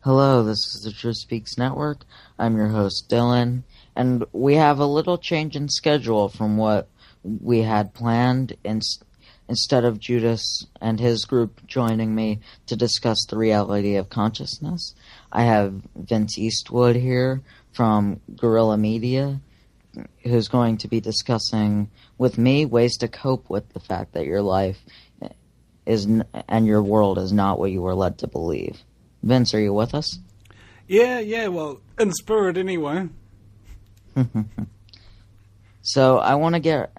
Hello, this is the Truth Speaks Network. I'm your host, Dylan, and we have a little change in schedule from what we had planned. Instead of Judas and his group joining me to discuss the reality of consciousness, I have Vince Eastwood here from Guerrilla Media, who's going to be discussing with me ways to cope with the fact that your life is and your world is not what you were led to believe. Vince, are you with us? Yeah, well, in spirit anyway. So, I want to get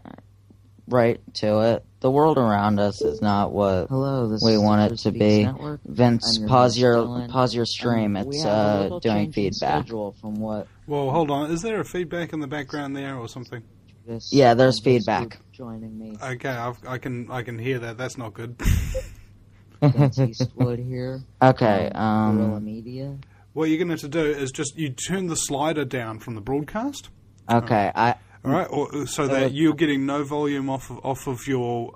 right to it. The world around us is not what we want it to be. Network. Vince, pause your stream. It's doing feedback. Well, hold on. Is there a feedback in the background there or something? Yeah, there's feedback. Joining me. Okay, I can hear that. That's not good. Eastwood here. Okay. Guerrilla Media. What you're going to have to do is just you turn the slider down from the broadcast. Okay. All right, so that you're getting no volume off of your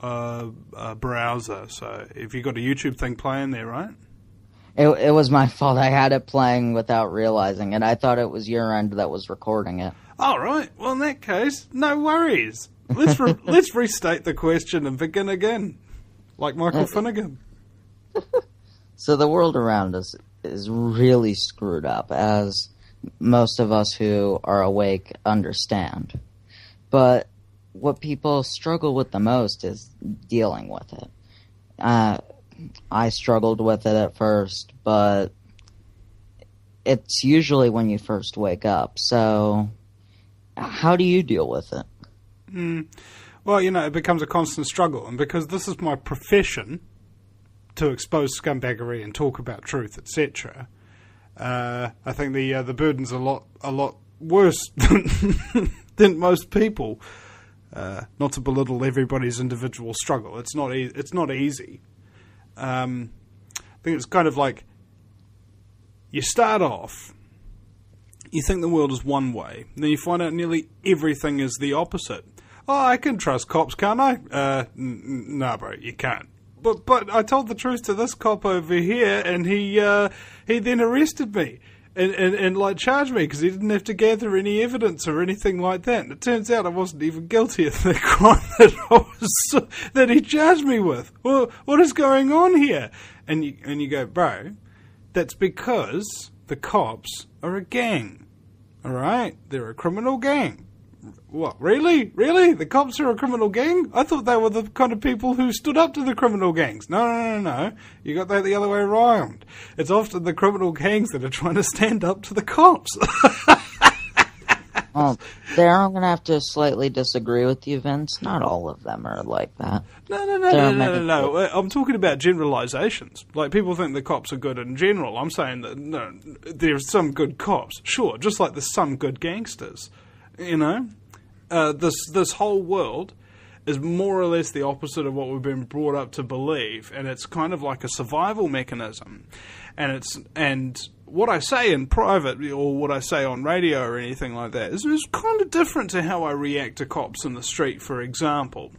browser. So if you've got a YouTube thing playing there, right? It was my fault. I had it playing without realizing it. I thought it was your end that was recording it. All right. Well, in that case, no worries. Let's restate the question and begin again, like Michael Finnegan. So the world around us is really screwed up, as most of us who are awake understand. But what people struggle with the most is dealing with it. I struggled with it at first, but it's usually when you first wake up. So how do you deal with it? Well, it becomes a constant struggle. And because this is my profession, to expose scumbaggery and talk about truth, etc., I think the burden's a lot worse than most people. Not to belittle everybody's individual struggle, it's not easy. I think it's kind of like you start off, you think the world is one way, and then you find out nearly everything is the opposite. Oh, I can trust cops, can't I? Nah, bro, you can't. But I told the truth to this cop over here, and he then arrested me and like charged me because he didn't have to gather any evidence or anything like that. And it turns out I wasn't even guilty of the crime that he charged me with. Well, what is going on here? And you go, bro, that's because the cops are a gang. All right, they're a criminal gang. What, really? Really? The cops are a criminal gang? I thought they were the kind of people who stood up to the criminal gangs. No. You got that the other way around. It's often the criminal gangs that are trying to stand up to the cops. Well, there I'm going to have to slightly disagree with you, Vince. Not all of them are like that. No. I'm talking about generalizations. Like, people think the cops are good in general. I'm saying that, no, there's some good cops. Sure, just like there's some good gangsters. This whole world is more or less the opposite of what we've been brought up to believe, and it's kind of like a survival mechanism. And what I say in private or what I say on radio or anything like that is kind of different to how I react to cops in the street, for example.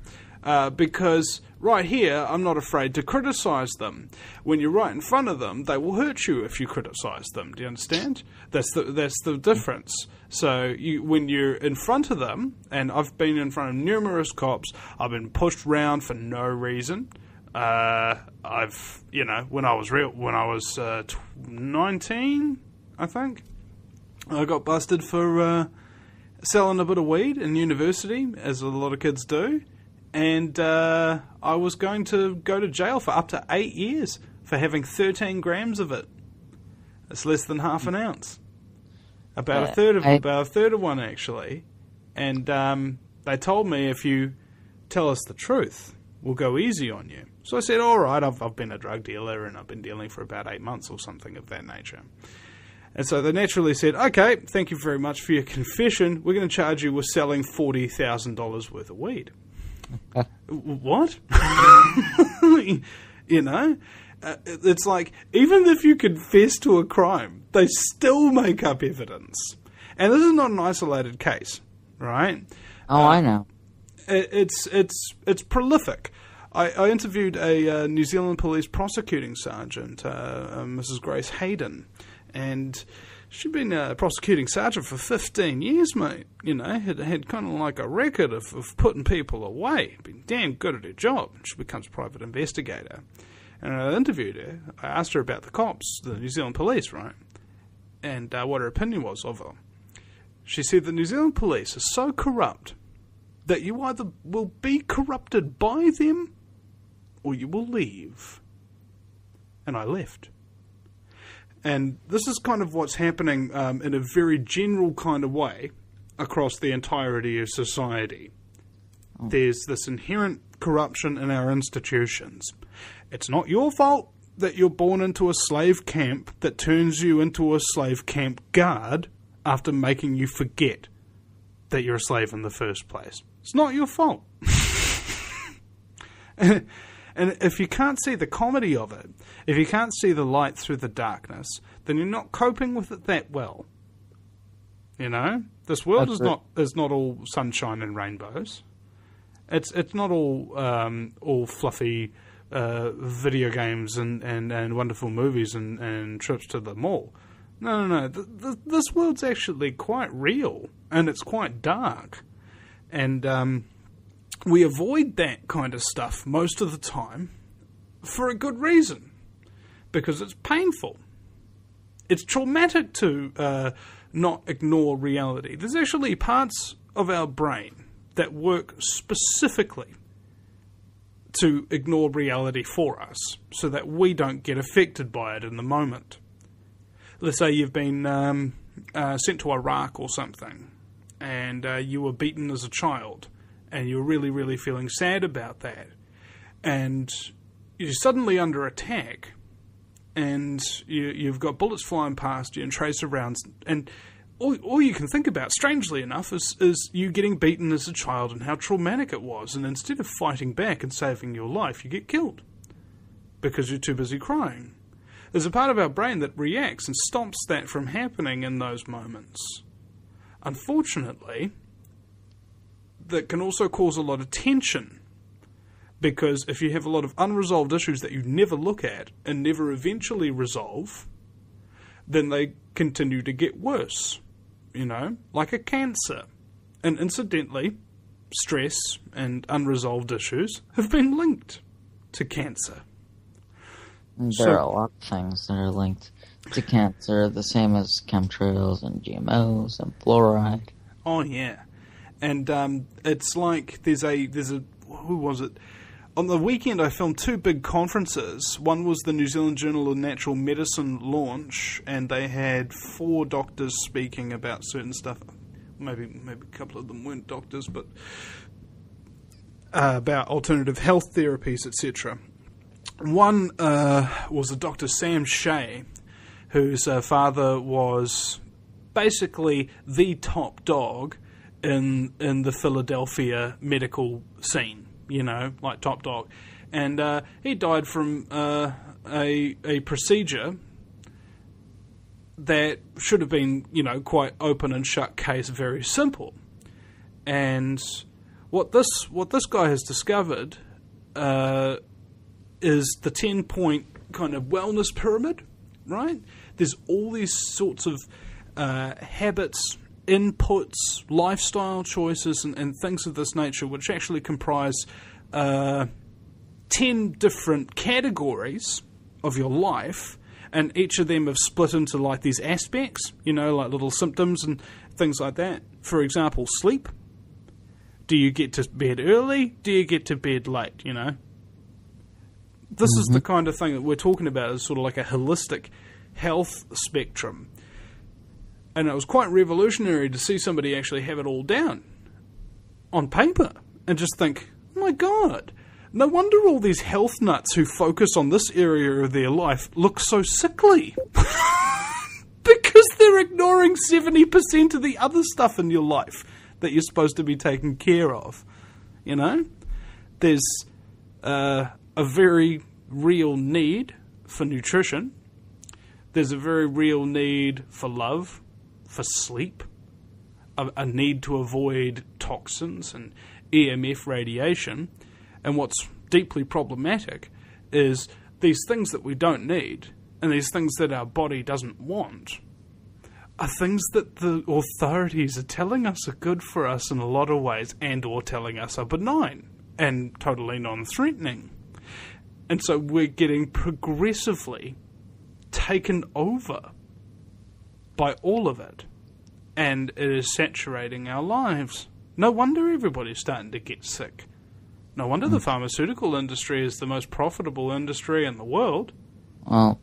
Because right here, I'm not afraid to criticize them. When you're right in front of them, they will hurt you if you criticize them. Do you understand? That's the difference. So when you're in front of them, and I've been in front of numerous cops, I've been pushed round for no reason. When I was 19, I think, I got busted for selling a bit of weed in university, as a lot of kids do. And I was going to go to jail for up to 8 years for having 13 grams of it. It's less than half an ounce. About a third of one, actually. And they told me, if you tell us the truth, we'll go easy on you. So I said, all right, I've been a drug dealer and I've been dealing for about 8 months or something of that nature. And so they naturally said, okay, thank you very much for your confession. We're going to charge you with selling $40,000 worth of weed. What? It's like, even if you confess to a crime, they still make up evidence. And this is not an isolated case, right? Oh, I know. It's prolific. I interviewed a New Zealand Police prosecuting sergeant, Mrs. Grace Hayden, and she'd been a prosecuting sergeant for 15 years, mate. You know, had kind of like a record of putting people away, been damn good at her job. She becomes a private investigator. And I interviewed her. I asked her about the cops, the New Zealand Police, right? And what her opinion was of them. She said the New Zealand Police are so corrupt that you either will be corrupted by them or you will leave. And I left. And this is kind of what's happening in a very general kind of way across the entirety of society. There's this inherent corruption in our institutions. It's not your fault that you're born into a slave camp that turns you into a slave camp guard after making you forget that you're a slave in the first place. It's not your fault. And if you can't see the comedy of it, if you can't see the light through the darkness, then you're not coping with it that well. You know? This world is not all sunshine and rainbows. It's not all fluffy video games and wonderful movies and trips to the mall. No. This world's actually quite real, and it's quite dark. And we avoid that kind of stuff most of the time for a good reason. Because it's painful. It's traumatic to not ignore reality. There's actually parts of our brain that work specifically to ignore reality for us so that we don't get affected by it in the moment. Let's say you've been sent to Iraq or something, and you were beaten as a child, and you're really, really feeling sad about that, and you're suddenly under attack, and you've got bullets flying past you and tracer rounds, and all you can think about, strangely enough, is you getting beaten as a child and how traumatic it was, and instead of fighting back and saving your life, you get killed because you're too busy crying. There's a part of our brain that reacts and stops that from happening in those moments. Unfortunately, that can also cause a lot of tension, because if you have a lot of unresolved issues that you never look at and never eventually resolve, then they continue to get worse, you know, like a cancer. And incidentally, stress and unresolved issues have been linked to cancer. There are a lot of things that are linked to cancer, the same as chemtrails and GMOs and fluoride. Oh yeah, and it's like there's a who was it? On the weekend I filmed two big conferences. One was the New Zealand Journal of Natural Medicine launch, and they had 4 doctors speaking about certain stuff. Maybe a couple of them weren't doctors, but about alternative health therapies, etc. One was a Dr. Sam Shea, whose father was basically the top dog in the Philadelphia medical scene, you know, like top dog. And he died from a procedure that should have been, you know, quite open and shut case, very simple. And what this guy has discovered is the 10-point kind of wellness pyramid, right? There's all these sorts of habits, inputs, lifestyle choices, and things of this nature, which actually comprise 10 different categories of your life, and each of them have split into like these aspects, you know, like little symptoms and things like that. For example, sleep. Do you get to bed early? Do you get to bed late, you know? This is the kind of thing that we're talking about, is sort of like a holistic health spectrum. And it was quite revolutionary to see somebody actually have it all down on paper and just think, oh my God, no wonder all these health nuts who focus on this area of their life look so sickly. Because they're ignoring 70% of the other stuff in your life that you're supposed to be taking care of. You know? There's a very real need for nutrition. There's a very real need for love, for sleep, a need to avoid toxins and EMF radiation. And what's deeply problematic is these things that we don't need and these things that our body doesn't want are things that the authorities are telling us are good for us in a lot of ways and or telling us are benign and totally non-threatening. And so we're getting progressively taken over by all of it. And it is saturating our lives. No wonder everybody's starting to get sick. No wonder the pharmaceutical industry is the most profitable industry in the world. Well,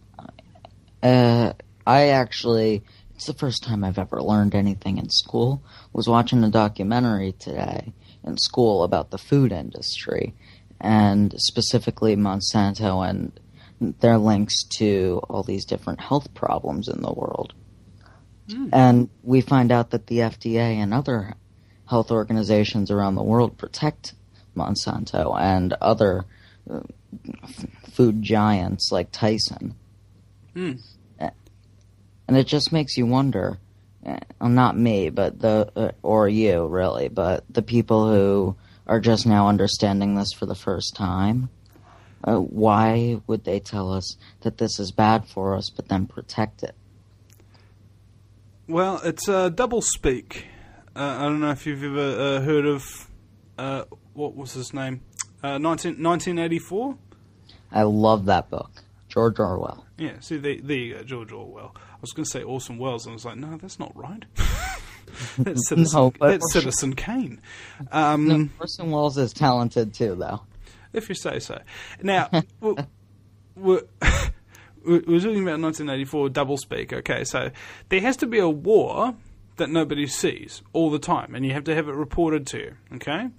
it's the first time I've ever learned anything in school. Was watching a documentary today in school about the food industry, and specifically Monsanto and their links to all these different health problems in the world. And we find out that the FDA and other health organizations around the world protect Monsanto and other food giants like Tyson. And it just makes you wonder, not me, but or you really, but the people who are just now understanding this for the first time, why would they tell us that this is bad for us but then protect it? Well, it's double speak. I don't know if you've ever heard of, what was his name? 1984? I love that book. George Orwell. Yeah, see, there you go, George Orwell. I was going to say Orson Welles, and I was like, no, that's not right. That's Citizen Kane. No, Orson Welles is talented too, though. If you say so. Now, we're talking about 1984 doublespeak. Okay, so there has to be a war that nobody sees all the time, and you have to have it reported to you. Okay,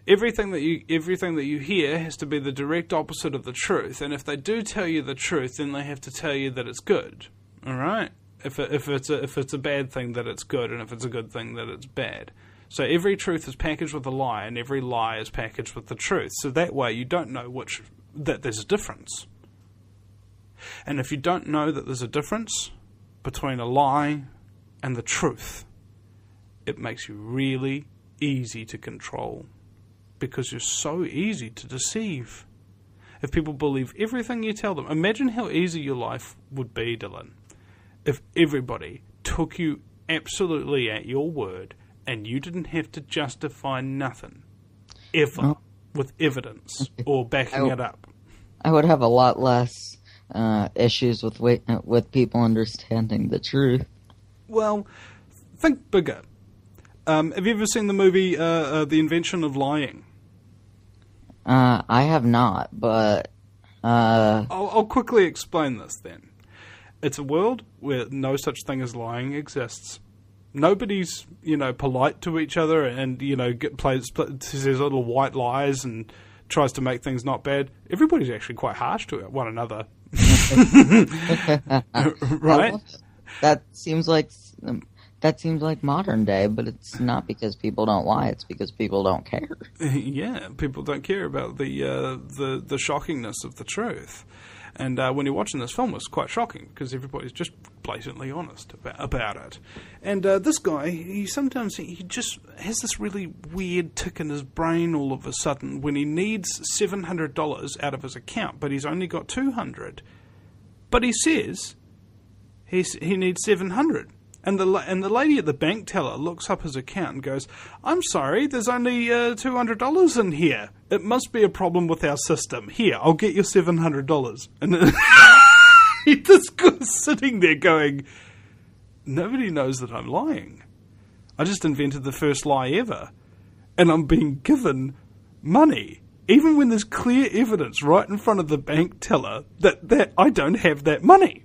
everything that you hear has to be the direct opposite of the truth. And if they do tell you the truth, then they have to tell you that it's good. All right. If it's a bad thing, that it's good, and if it's a good thing, that it's bad. So every truth is packaged with a lie, and every lie is packaged with the truth. So that way you don't know that there's a difference. And if you don't know that there's a difference between a lie and the truth, it makes you really easy to control, because you're so easy to deceive. If people believe everything you tell them, imagine how easy your life would be, Dylan, if everybody took you absolutely at your word and you didn't have to justify nothing, ever, with evidence or backing it up. I would have a lot less issues with people understanding the truth. Well, think bigger. Have you ever seen the movie The Invention of Lying? I have not, but I'll quickly explain this then. It's a world where no such thing as lying exists. Nobody's, polite to each other and, says little white lies and tries to make things not bad. Everybody's actually quite harsh to one another. Right? That seems like modern day, but it's not because people don't lie. It's because people don't care. Yeah, people don't care about the shockingness of the truth. And when you're watching this film, it's quite shocking because everybody's just blatantly honest about it. And this guy, he just has this really weird tick in his brain all of a sudden when he needs $700 out of his account, but he's only got $200. But he says he needs $700. And the lady at the bank teller looks up his account and goes, "I'm sorry, there's only $200 in here. It must be a problem with our system. Here, I'll get you $700. And then this guy's sitting there going, "Nobody knows that I'm lying. I just invented the first lie ever. And I'm being given money, even when there's clear evidence right in front of the bank teller that I don't have that money."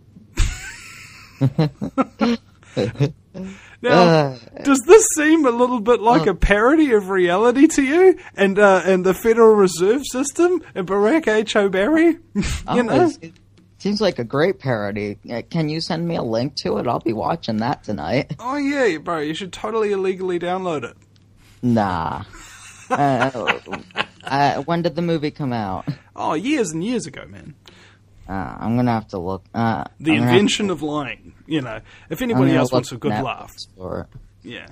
Now, does this seem a little bit like a parody of reality to you? And the Federal Reserve System and Barack H. Obama? It seems like a great parody. Can you send me a link to it? I'll be watching that tonight. Oh yeah, bro, you should totally illegally download it. Nah. When did the movie come out? Oh, years and years ago, man. I'm going to have to look. The Invention of Lying. If anybody else wants a good laugh. Yeah.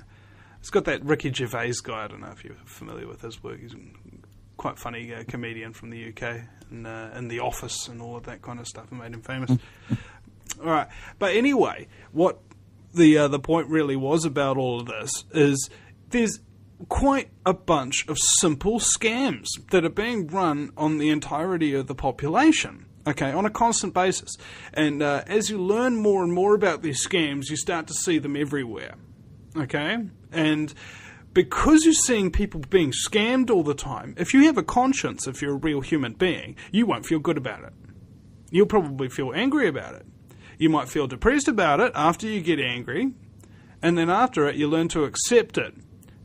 It's got that Ricky Gervais guy. I don't know if you're familiar with his work. He's quite funny comedian from the UK, in The Office and all of that kind of stuff, and made him famous. All right, but anyway, what the point really was about all of this is there's quite a bunch of simple scams that are being run on the entirety of the population, okay, on a constant basis. And as you learn more and more about these scams, you start to see them everywhere, okay? And because you're seeing people being scammed all the time, if you have a conscience, if you're a real human being, you won't feel good about it. You'll probably feel angry about it. You might feel depressed about it after you get angry, and then after it, you learn to accept it.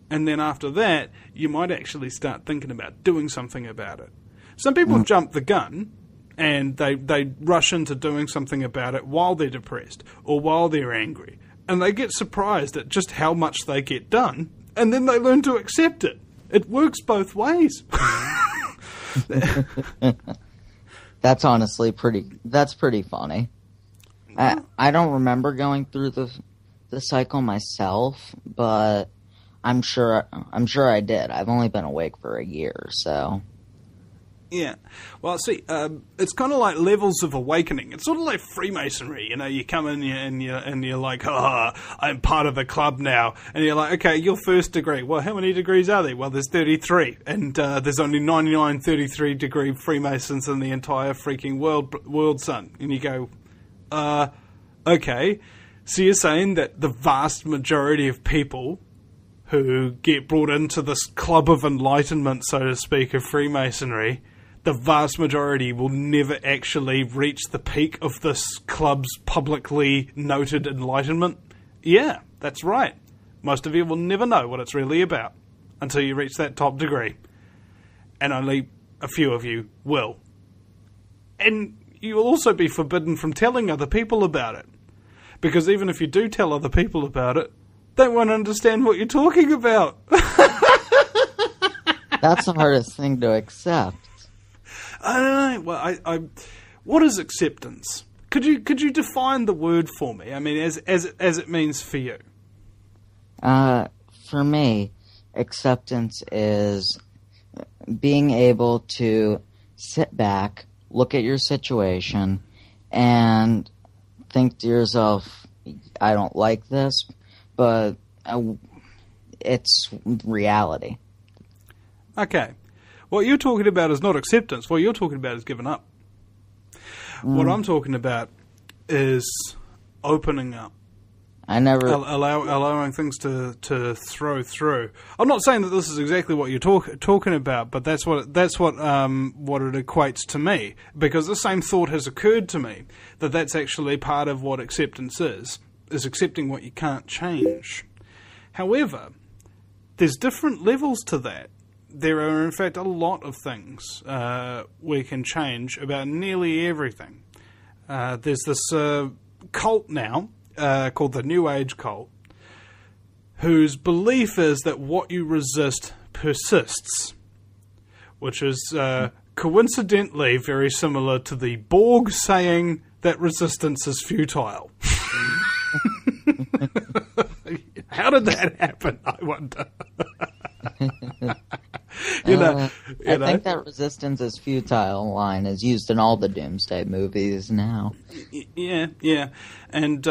And then after that, you might actually start thinking about doing something about it. Some people jump the gun, and they rush into doing something about it while they're depressed or while they're angry. And they get surprised at just how much they get done, and then they learn to accept it. It works both ways. That's honestly pretty funny. I don't remember going through the cycle myself, but I'm sure I did. I've only been awake for a year, so. Yeah. Well, see, it's kind of like levels of awakening. It's sort of like Freemasonry. You know, you come in and you're like, I'm part of the club now. And you're like, okay, your first degree. Well, how many degrees are there? Well, there's 33. And there's only 99 33-degree Freemasons in the entire freaking world, son. And you go, okay. So you're saying that the vast majority of people who get brought into this club of enlightenment, so to speak, of Freemasonry, the vast majority will never actually reach the peak of this club's publicly noted enlightenment? Yeah, that's right. Most of you will never know what it's really about until you reach that top degree. And only a few of you will. And you will also be forbidden from telling other people about it. Because even if you do tell other people about it, they won't understand what you're talking about. That's the hardest thing to accept. I don't know. Well, what is acceptance? Could you define the word for me? I mean, as it means for you. For me, acceptance is being able to sit back, look at your situation, and think to yourself, I don't like this, but it's reality. Okay. What you're talking about is not acceptance. What you're talking about is giving up. What I'm talking about is opening up. Allowing things to throw through. I'm not saying that this is exactly what you're talking about, but that's what it equates to me. Because the same thought has occurred to me, that's actually part of what acceptance is accepting what you can't change. However, there's different levels to that. There are, in fact, a lot of things we can change about nearly everything. There's this cult now called the New Age cult, whose belief is that what you resist persists, which is coincidentally very similar to the Borg saying that resistance is futile. How did that happen, I wonder? I think that resistance is futile line is used in all the Doomsday movies now. Yeah. And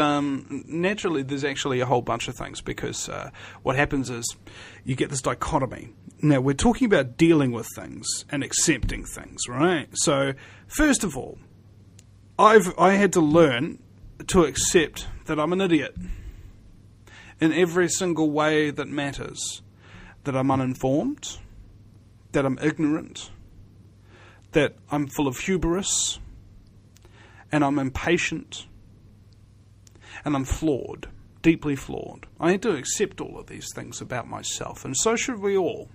naturally there's actually a whole bunch of things because what happens is you get this dichotomy. Now, we're talking about dealing with things and accepting things, right? So, first of all, I had to learn to accept that I'm an idiot in every single way that matters. That I'm uninformed, that I'm ignorant, that I'm full of hubris, and I'm impatient, and I'm flawed, deeply flawed. I had to accept all of these things about myself, and so should we all.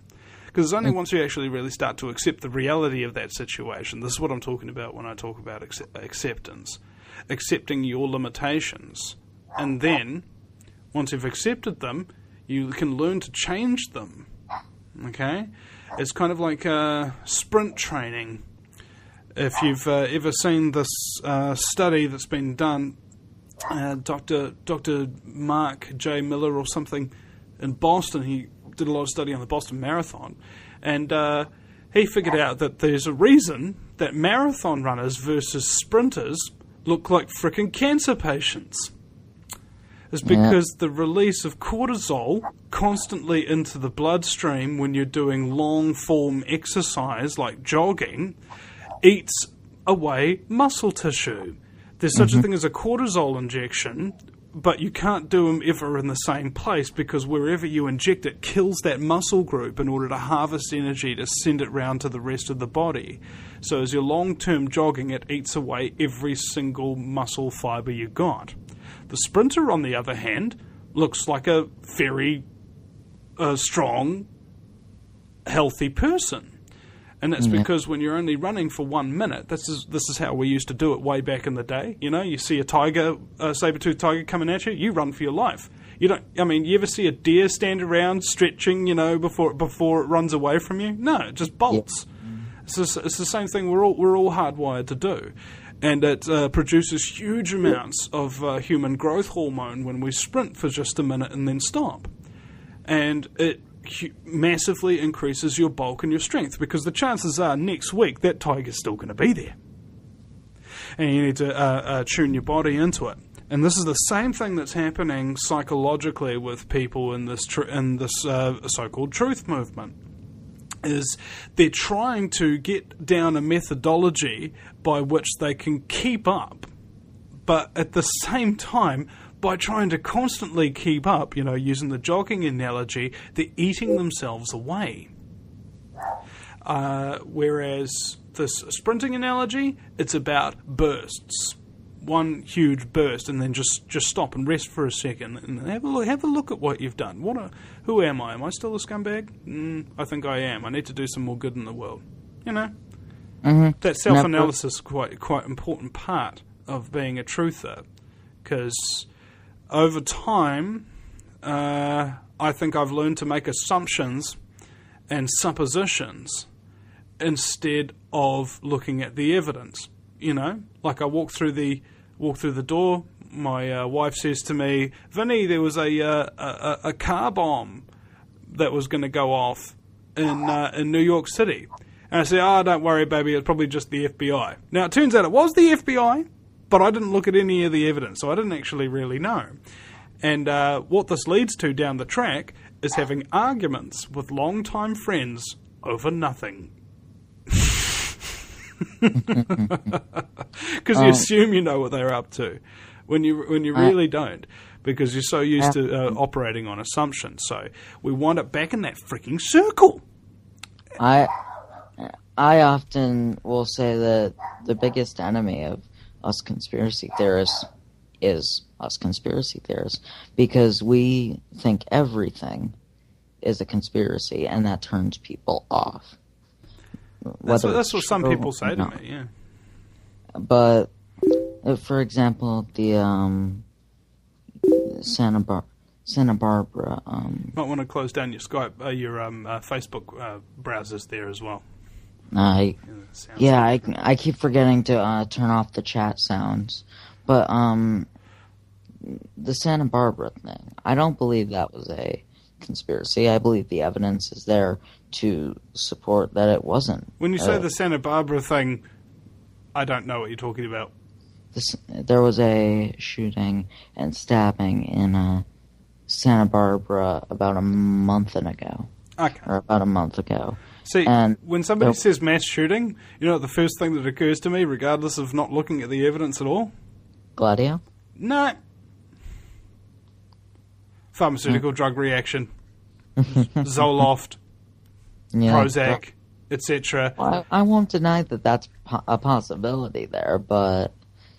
Because it's only once you actually really start to accept the reality of that situation, this is what I'm talking about when I talk about acceptance, accepting your limitations, and then, once you've accepted them, you can learn to change them, okay? It's kind of like sprint training. If you've ever seen this study that's been done, Dr. Mark J. Miller or something in Boston, he did a lot of study on the Boston Marathon, and he figured out that there's a reason that marathon runners versus sprinters look like frickin' cancer patients. It's because the release of cortisol constantly into the bloodstream when you're doing long-form exercise like jogging eats away muscle tissue. There's such a thing as a cortisol injection, but you can't do them ever in the same place because wherever you inject it kills that muscle group in order to harvest energy to send it round to the rest of the body. So as you're long-term jogging, it eats away every single muscle fibre you got. The sprinter, on the other hand, looks like a very strong, healthy person. And that's because when you're only running for 1 minute, this is how we used to do it way back in the day. You know, you see a tiger, a saber-toothed tiger coming at you, you run for your life. You ever see a deer stand around stretching, before it runs away from you? No, it just bolts. It's the same thing we're all hardwired to do. And it produces huge amounts of human growth hormone when we sprint for just a minute and then stop. And it massively increases your bulk and your strength because the chances are next week that tiger's still going to be there. And you need to tune your body into it. And this is the same thing that's happening psychologically with people in this so-called truth movement. Is they're trying to get down a methodology by which they can keep up, but at the same time, by trying to constantly keep up, using the jogging analogy, they're eating themselves away. Whereas this sprinting analogy, it's about bursts. One huge burst and then just stop and rest for a second and have a look at what you've done. Who am I? Am I still a scumbag? I think I am. I need to do some more good in the world. That self-analysis is quite important part of being a truther, because over time, I think I've learned to make assumptions and suppositions instead of looking at the evidence. Like I walk through the door. My wife says to me, "Vinny, there was a car bomb that was going to go off in New York City." And I say, "Oh, don't worry, baby. It's probably just the FBI." Now it turns out it was the FBI, but I didn't look at any of the evidence, so I didn't actually really know. And what this leads to down the track is having arguments with long-time friends over nothing. Because you assume you know what they're up to when you really don't, because you're so used to operating on assumptions. So we wind up back in that freaking circle. I often will say that the biggest enemy of us conspiracy theorists is us conspiracy theorists, because we think everything is a conspiracy, and that turns people off. That's what some people say to me, yeah. But, for example, the Santa Barbara. Might want to close down your Skype, your Facebook browsers there as well. I keep forgetting to turn off the chat sounds. But the Santa Barbara thing, I don't believe that was a conspiracy. I believe the evidence is there to support that it wasn't. When you say the Santa Barbara thing, I don't know what you're talking about. There was a shooting and stabbing in Santa Barbara about a month ago. Okay. Or about a month ago. See, when somebody says mass shooting, the first thing that occurs to me, regardless of not looking at the evidence at all? Gladio? No. Pharmaceutical drug reaction. Zoloft. Prozac, etc. Well, I won't deny that that's a possibility there, but...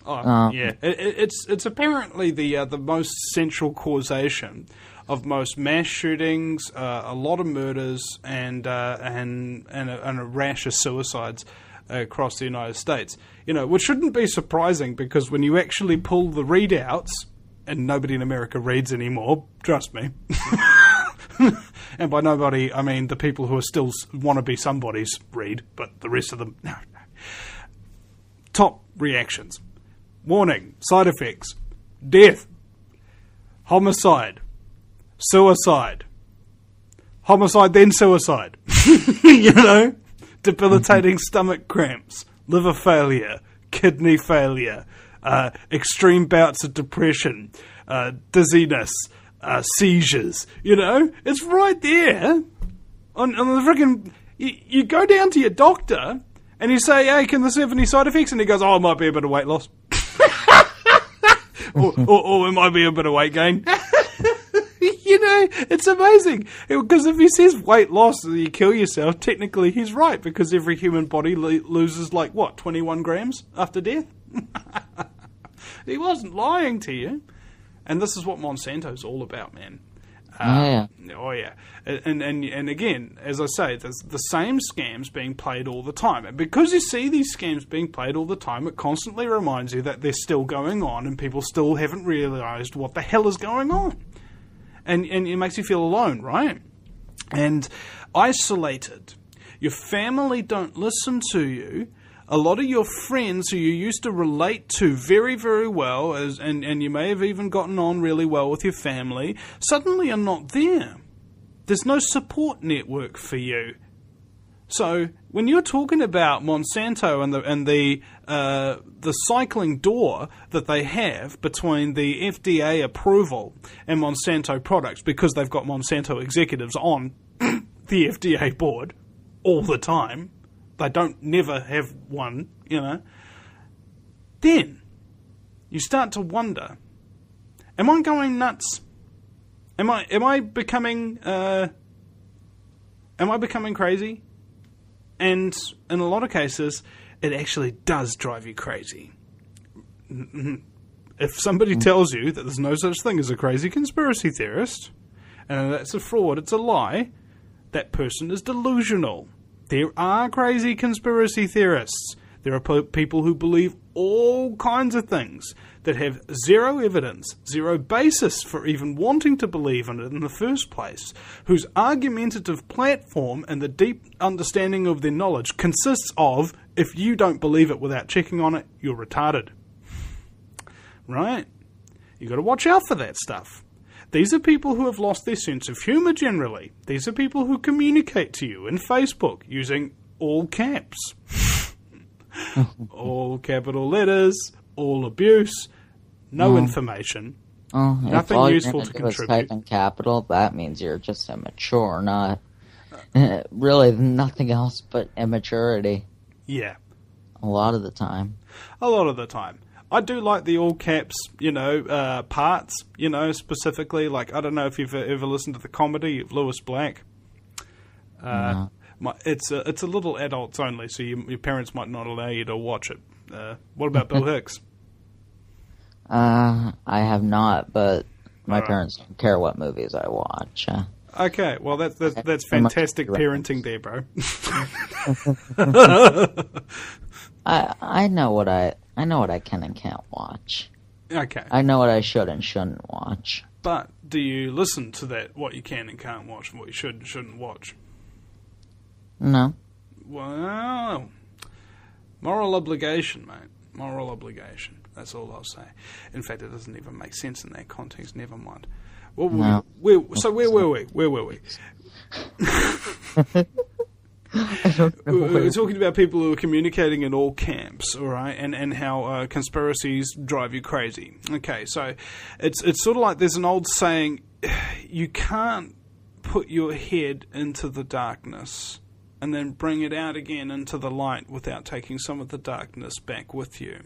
It's apparently the most central causation of most mass shootings, a lot of murders, and a rash of suicides across the United States. Which shouldn't be surprising, because when you actually pull the readouts, and nobody in America reads anymore, trust me. And by nobody, I mean the people who are still wannabe somebodies read, but the rest of them, no. Top reactions. Warning, side effects, death, homicide, suicide, homicide then suicide, debilitating stomach cramps, liver failure, kidney failure, extreme bouts of depression, dizziness, seizures. You know, it's right there on the freaking. You go down to your doctor and you say, "Hey, can this have any side effects?" And he goes, "Oh, it might be a bit of weight loss, or it might be a bit of weight gain." You know, it's amazing. Because if he says weight loss and you kill yourself, technically he's right, because every human body loses, 21 grams after death? He wasn't lying to you. And this is what Monsanto's all about, man. Oh, yeah. And again, as I say, there's the same scams being played all the time. And because you see these scams being played all the time, it constantly reminds you that they're still going on and people still haven't realised what the hell is going on. And it makes you feel alone, right? And isolated. Your family don't listen to you. A lot of your friends who you used to relate to very, very well, and you may have even gotten on really well with your family, suddenly are not there. There's no support network for you. So when you're talking about Monsanto and the cycling door that they have between the FDA approval and Monsanto products, because they've got Monsanto executives on the FDA board all the time, they don't never have one, you know. Then you start to wonder: am I going nuts? Am I becoming crazy? And in a lot of cases, it actually does drive you crazy. If somebody tells you that there's no such thing as a crazy conspiracy theorist, and that's a fraud, it's a lie, that person is delusional. There are crazy conspiracy theorists. There are people who believe all kinds of things that have zero evidence, zero basis for even wanting to believe in it in the first place, whose argumentative platform and the deep understanding of their knowledge consists of, if you don't believe it without checking on it, you're retarded. Right? You've got to watch out for that stuff. These are people who have lost their sense of humour generally. These are people who communicate to you in Facebook using all caps. All capital letters, all abuse, no information, nothing useful to contribute. If type in capital, that means you're just immature, not really nothing else but immaturity. Yeah. A lot of the time. I do like the all caps, parts, specifically. Like, I don't know if you've ever listened to the comedy of Lewis Black. No. It's a little adults only, so your parents might not allow you to watch it. What about Bill Hicks? I have not, but my parents don't care what movies I watch. Okay, well that's fantastic parenting there, bro. I know what I can and can't watch. Okay. I know what I should and shouldn't watch. But do you listen to that, what you can and can't watch, and what you should and shouldn't watch? No. Well, moral obligation, mate. Moral obligation. That's all I'll say. In fact, it doesn't even make sense in that context. Never mind. Well, no. Where were we? We're talking about people who are communicating in all camps, all right, and how conspiracies drive you crazy. Okay, so it's sort of like there's an old saying: you can't put your head into the darkness and then bring it out again into the light without taking some of the darkness back with you.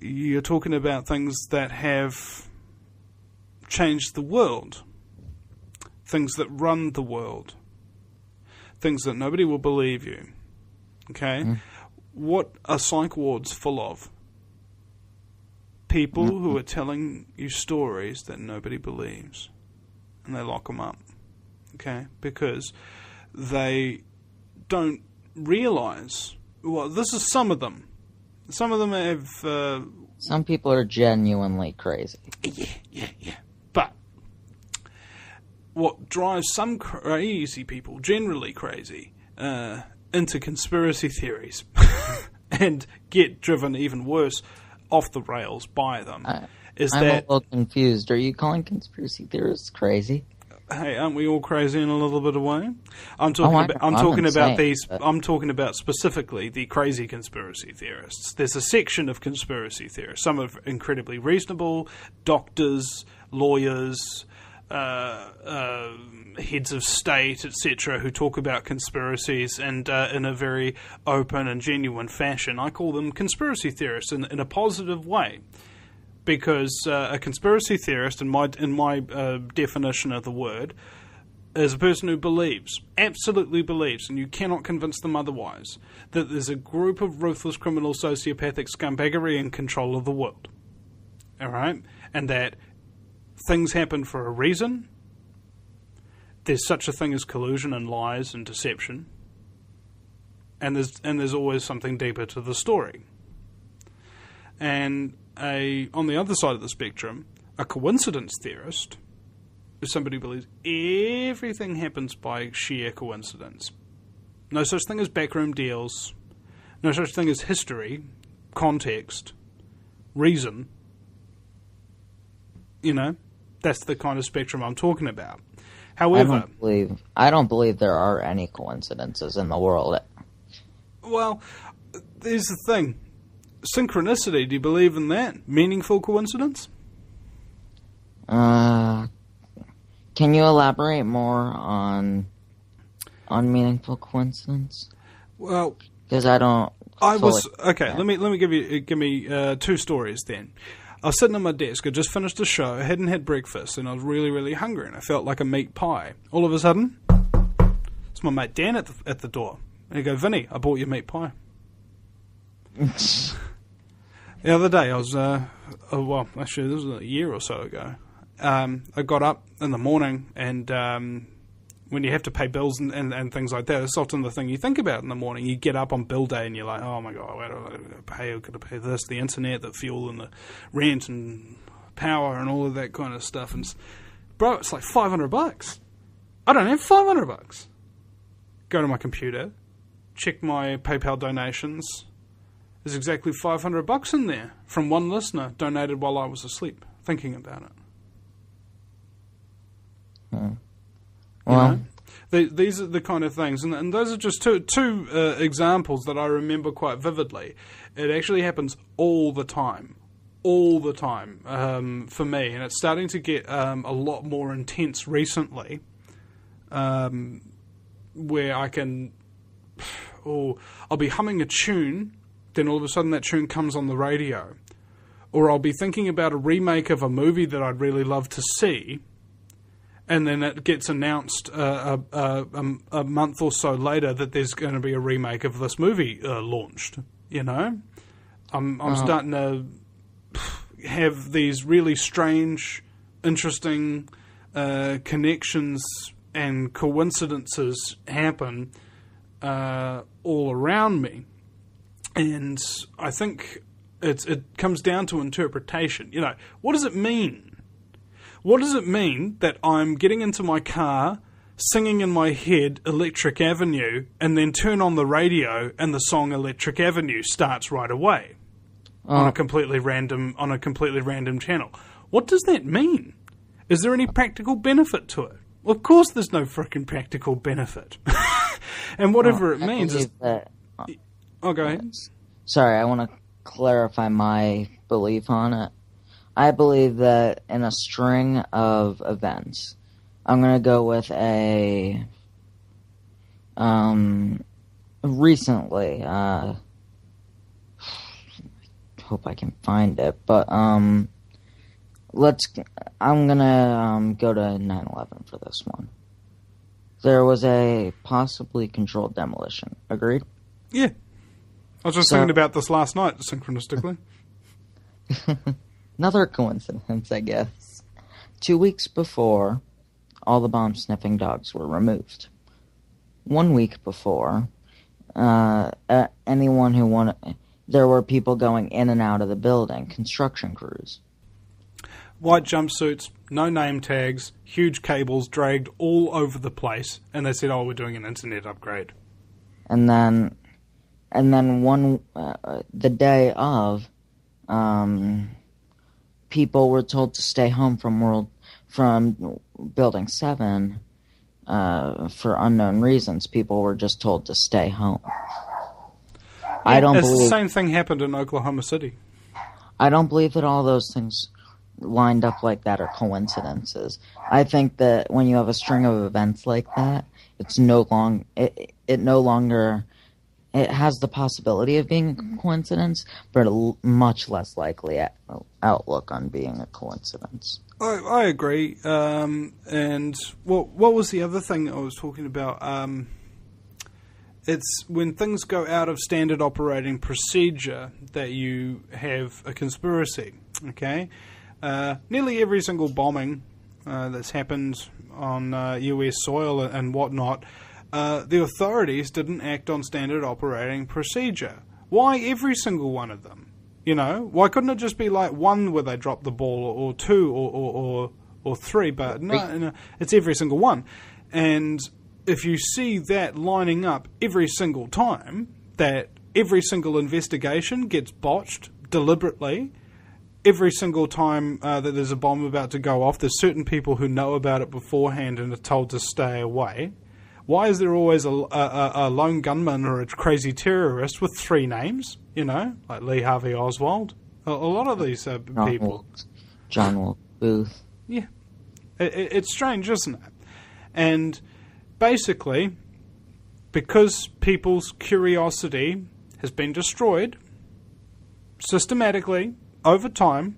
You're talking about things that have changed the world, things that run the world, things that nobody will believe you. Okay? What are psych wards full of? People who are telling you stories that nobody believes, and they lock them up. Okay? Because they don't realise. Well, this is some of them. Some of them have... some people are genuinely crazy. Yeah. But what drives some crazy people, generally crazy, into conspiracy theories and get driven even worse off the rails by them, is I'm that... a little confused. Are you calling conspiracy theorists crazy? Hey, aren't we all crazy in a little bit of way? I'm talking about specifically the crazy conspiracy theorists. There's a section of conspiracy theorists. Some are incredibly reasonable, doctors, lawyers, heads of state, etc., who talk about conspiracies and in a very open and genuine fashion. I call them conspiracy theorists in a positive way. Because a conspiracy theorist, in my definition of the word, is a person who believes, absolutely believes, and you cannot convince them otherwise, that there's a group of ruthless criminal sociopathic scumbaggery in control of the world. Alright? And that things happen for a reason. There's such a thing as collusion and lies and deception. And there's always something deeper to the story. And on the other side of the spectrum, a coincidence theorist is somebody who believes everything happens by sheer coincidence. No such thing as backroom deals, no such thing as history, context, reason. You know, that's the kind of spectrum I'm talking about. However, I don't believe there are any coincidences in the world. Well, there's the thing. Synchronicity, do you believe in that? Meaningful coincidence? Can you elaborate more on meaningful coincidence? Well, because I don't. Okay. Let me give me 2 stories then. I was sitting at my desk. I just finished a show. I hadn't had breakfast, and I was really, really hungry, and I felt like a meat pie. All of a sudden, it's my mate Dan at the door, and he goes, "Vinny, I bought you meat pie." The other day, I was, actually, this was a year or so ago. I got up in the morning, and when you have to pay bills and things like that, it's often the thing you think about in the morning. You get up on bill day, and you're like, oh my God, where do I pay? I've got to pay this, the internet, the fuel, and the rent, and power, and all of that kind of stuff. And bro, it's like $500. I don't have $500. Go to my computer, check my PayPal donations. There's exactly $500 in there from one listener donated while I was asleep, thinking about it. Well, these are the kind of things, and those are just two examples that I remember quite vividly. It actually happens all the time for me, and it's starting to get a lot more intense recently, where I can, I'll be humming a tune. Then all of a sudden that tune comes on the radio. Or I'll be thinking about a remake of a movie that I'd really love to see, and then it gets announced a month or so later that there's going to be a remake of this movie launched. You know? I'm starting to have these really strange, interesting connections and coincidences happen all around me. And I think it comes down to interpretation. You know, what does it mean? What does it mean that I'm getting into my car, singing in my head Electric Avenue, and then turn on the radio and the song Electric Avenue starts right away on a completely random channel? What does that mean? Is there any practical benefit to it? Well, of course there's no freaking practical benefit. And whatever it means is... Oh, go ahead. Sorry, I want to clarify my belief on it. I believe that in a string of events, I'm going to go with recently, hope I can find it, but I'm going to go to 9/11 for this one. There was a possibly controlled demolition. Agreed? Yeah. I was just thinking about this last night, synchronistically. Another coincidence, I guess. 2 weeks before, all the bomb-sniffing dogs were removed. 1 week before, anyone who wanted... There were people going in and out of the building, construction crews. White jumpsuits, no name tags, huge cables dragged all over the place, and they said, we're doing an internet upgrade. And then the day of, people were told to stay home from Building 7, for unknown reasons, people were just told to stay home. I don't believe... The same thing happened in Oklahoma City. I don't believe that all those things lined up like that are coincidences. I think that when you have a string of events like that, it no longer... It has the possibility of being a coincidence, but a much less likely outlook on being a coincidence. I agree. And what was the other thing I was talking about? It's when things go out of standard operating procedure that you have a conspiracy. Okay, nearly every single bombing that's happened on U.S. soil and whatnot, the authorities didn't act on standard operating procedure. Why every single one of them? You know, why couldn't it just be like one where they dropped the ball, or two, or three? But no, it's every single one. And if you see that lining up every single time, that every single investigation gets botched deliberately, every single time that there's a bomb about to go off, there's certain people who know about it beforehand and are told to stay away. Why is there always a lone gunman or a crazy terrorist with three names? You know, like Lee Harvey Oswald. A lot of these people. John Booth. Yeah. It's strange, isn't it? And basically, because people's curiosity has been destroyed systematically over time,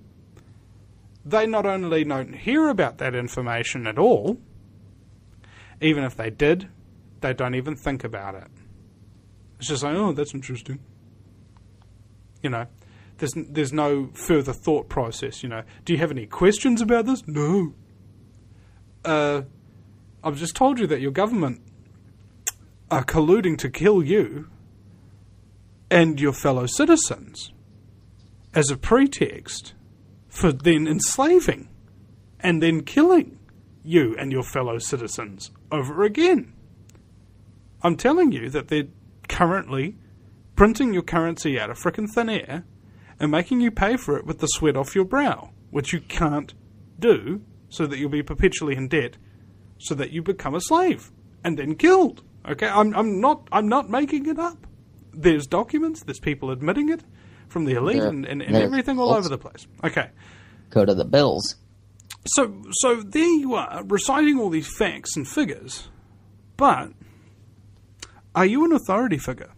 they not only don't hear about that information at all, even if they did, they don't even think about it. It's just like, oh, that's interesting. You know, there's no further thought process, you know. Do you have any questions about this? No. I've just told you that your government are colluding to kill you and your fellow citizens as a pretext for then enslaving and then killing you and your fellow citizens over again. I'm telling you that they're currently printing your currency out of frickin' thin air and making you pay for it with the sweat off your brow, which you can't do, so that you'll be perpetually in debt, so that you become a slave and then killed. Okay, I'm not making it up. There's documents, there's people admitting it from the elite and everything all over the place. Okay, go to the bills. So there you are, reciting all these facts and figures, but are you an authority figure?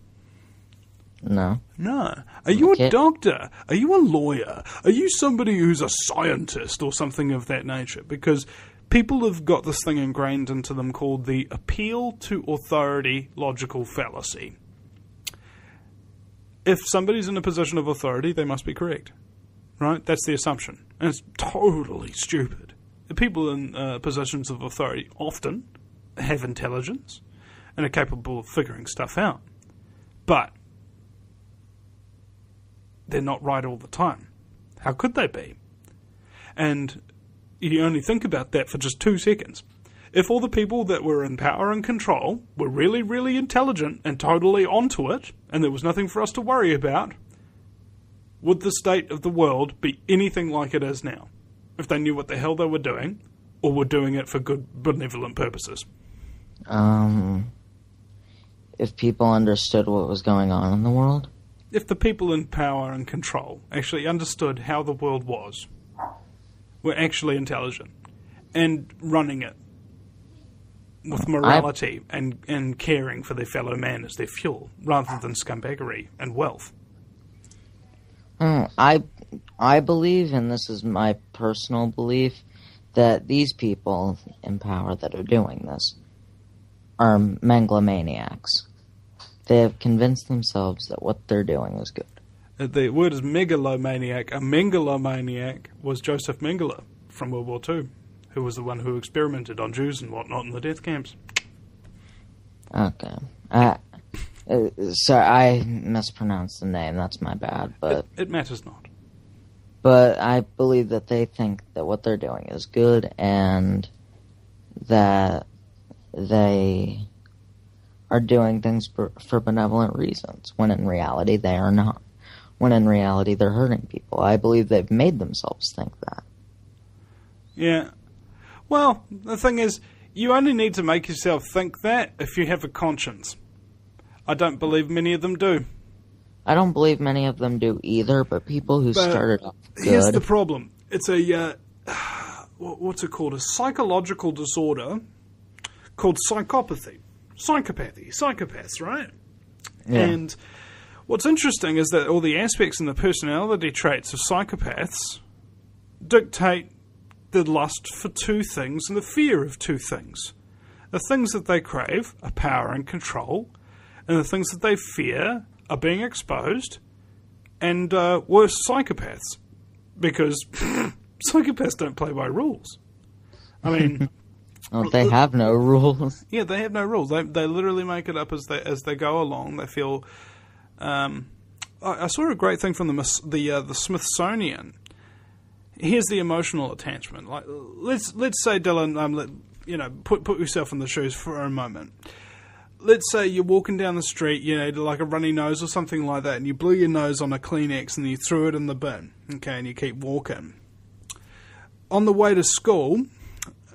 No. No. Are you a doctor? Are you a lawyer? Are you somebody who's a scientist or something of that nature? Because people have got this thing ingrained into them called the appeal to authority logical fallacy. If somebody's in a position of authority, they must be correct. Right? That's the assumption. And it's totally stupid. The people in positions of authority often have intelligence and are capable of figuring stuff out. But they're not right all the time. How could they be? And you only think about that for just 2 seconds. If all the people that were in power and control were really, really intelligent and totally onto it, and there was nothing for us to worry about, would the state of the world be anything like it is now? If they knew what the hell they were doing, or were doing it for good, benevolent purposes? If people understood what was going on in the world? If the people in power and control actually understood how the world was, were actually intelligent, and running it with morality and caring for their fellow man as their fuel, rather than scumbaggery and wealth. I believe, and this is my personal belief, that these people in power that are doing this are megalomaniacs. They have convinced themselves that what they're doing is good. The word is megalomaniac. A megalomaniac was Joseph Mengele from World War II, who was the one who experimented on Jews and whatnot in the death camps. Okay. So I mispronounced the name. That's my bad. But it matters not. But I believe that they think that what they're doing is good and that they are doing things for benevolent reasons, when in reality they are not. When in reality they're hurting people. I believe they've made themselves think that. Yeah. Well, the thing is, you only need to make yourself think that if you have a conscience. I don't believe many of them do. I don't believe many of them do either, but people who started off good... Here's the problem. It's a, what's it called? A psychological disorder called psychopathy. Psychopaths, right? Yeah. And what's interesting is that all the aspects and the personality traits of psychopaths dictate the lust for two things and the fear of two things. The things that they crave are power and control, and the things that they fear are being exposed, and worse, psychopaths. Because psychopaths don't play by rules. I mean... Well, they have no rules. Yeah, they have no rules. They literally make it up as they go along. They feel... I saw a great thing from the Smithsonian. Here's the emotional attachment. Like, let's say, Dylan, put yourself in the shoes for a moment. Let's say you're walking down the street, like a runny nose or something like that, and you blew your nose on a Kleenex and you threw it in the bin, okay, and you keep walking. On the way to school,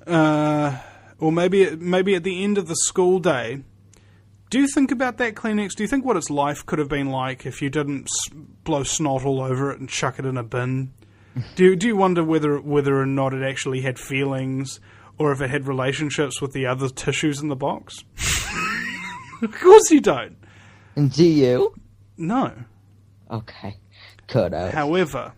or maybe at the end of the school day, do you think about that Kleenex? Do you think what its life could have been like if you didn't blow snot all over it and chuck it in a bin? Do you wonder whether or not it actually had feelings, or if it had relationships with the other tissues in the box? Of course you don't. Do you? No. Okay. Could have. However,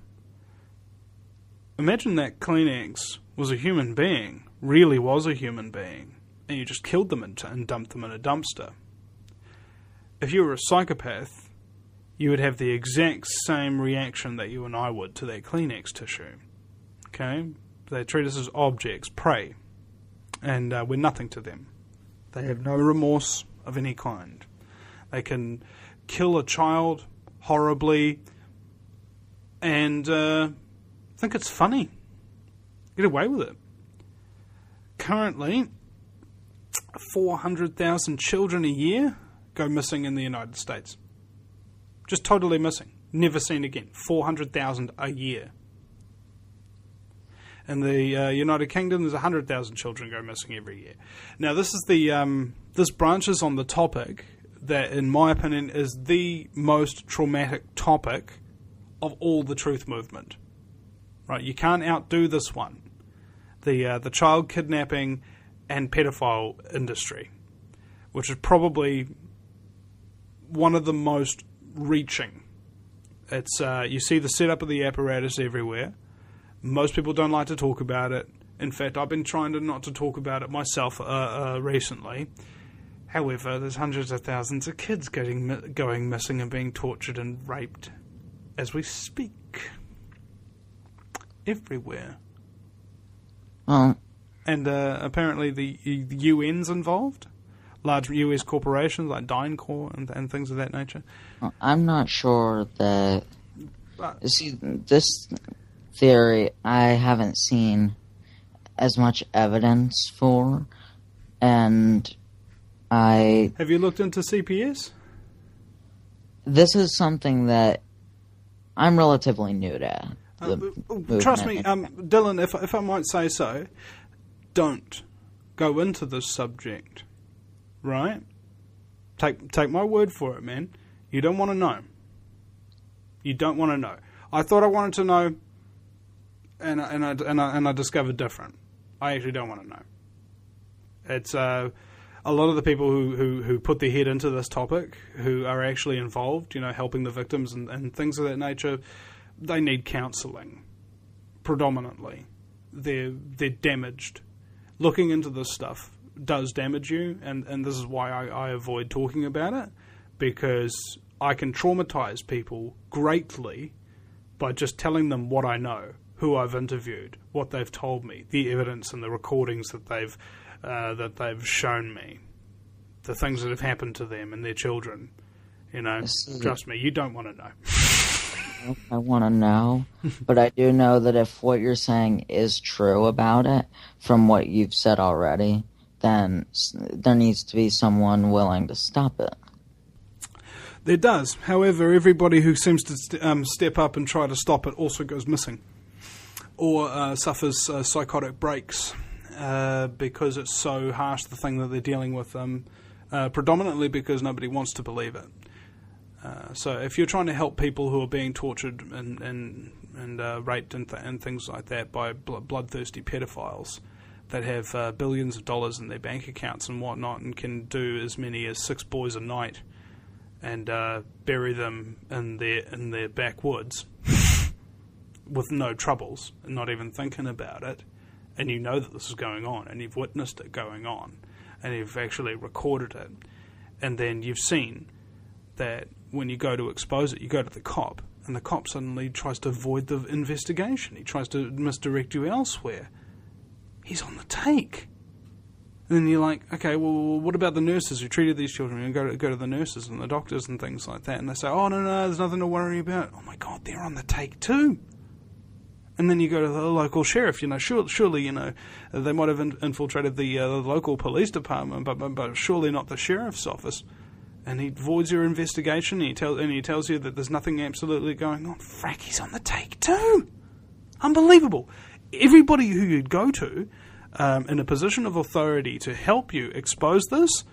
imagine that Kleenex was a human being, really was a human being, and you just killed them and dumped them in a dumpster. If you were a psychopath, you would have the exact same reaction that you and I would to that Kleenex tissue. Okay? They treat us as objects, prey, and we're nothing to them. They have no remorse of any kind. They can kill a child horribly and think it's funny. Get away with it. Currently, 400,000 children a year go missing in the United States. Just totally missing. Never seen again. 400,000 a year. In the United Kingdom, there's 100,000 children go missing every year. Now, this is this branches on the topic that, in my opinion, is the most traumatic topic of all the truth movement. Right? You can't outdo this one. The child kidnapping and pedophile industry, which is probably one of the most reaching. It's you see the setup of the apparatus everywhere. Most people don't like to talk about it. In fact, I've been trying to not to talk about it myself recently. However, there's hundreds of thousands of kids going missing and being tortured and raped as we speak. Everywhere. Well, and apparently the UN's involved. Large US corporations like DynCorp and things of that nature. I'm not sure that... See, this theory I haven't seen as much evidence for, and I... Have you looked into CPS? This is something that I'm relatively new to. Trust me, Dylan, if I might say so, don't go into this subject, right? Take my word for it, man. You don't want to know. You don't want to know. I thought I wanted to know, and I discovered different. I actually don't want to know. It's a lot of the people who put their head into this topic, who are actually involved, helping the victims and things of that nature, they need counselling, predominantly. They're damaged. Looking into this stuff does damage you, and this is why I avoid talking about it, because I can traumatise people greatly by just telling them what I know, who I've interviewed, what they've told me, the evidence and the recordings that they've shown me, the things that have happened to them and their children. Trust me, you don't want to know. I want to know, but I do know that if what you're saying is true about it, from what you've said already, then there needs to be someone willing to stop it. There does. However, everybody who seems to step up and try to stop it also goes missing, or suffers psychotic breaks. because it's so harsh, the thing that they're dealing with, predominantly because nobody wants to believe it. So if you're trying to help people who are being tortured and raped and things like that by bloodthirsty pedophiles that have billions of dollars in their bank accounts and whatnot, and can do as many as 6 boys a night and bury them in their backwoods with no troubles and not even thinking about it, and you know that this is going on and you've witnessed it going on and you've actually recorded it, and then you've seen that when you go to expose it, you go to the cop, and the cop suddenly tries to avoid the investigation. He tries to misdirect you elsewhere. He's on the take. And then you're like, okay, well, what about the nurses who treated these children? You go to the nurses and the doctors and things like that, and they say, oh, no, there's nothing to worry about. Oh, my God, they're on the take too. And then you go to the local sheriff. Surely, they might have infiltrated the local police department, but surely not the sheriff's office. And he voids your investigation, and he tells you that there's nothing absolutely going on. Frack, he's on the take too. Unbelievable. Everybody who you'd go to in a position of authority to help you expose this,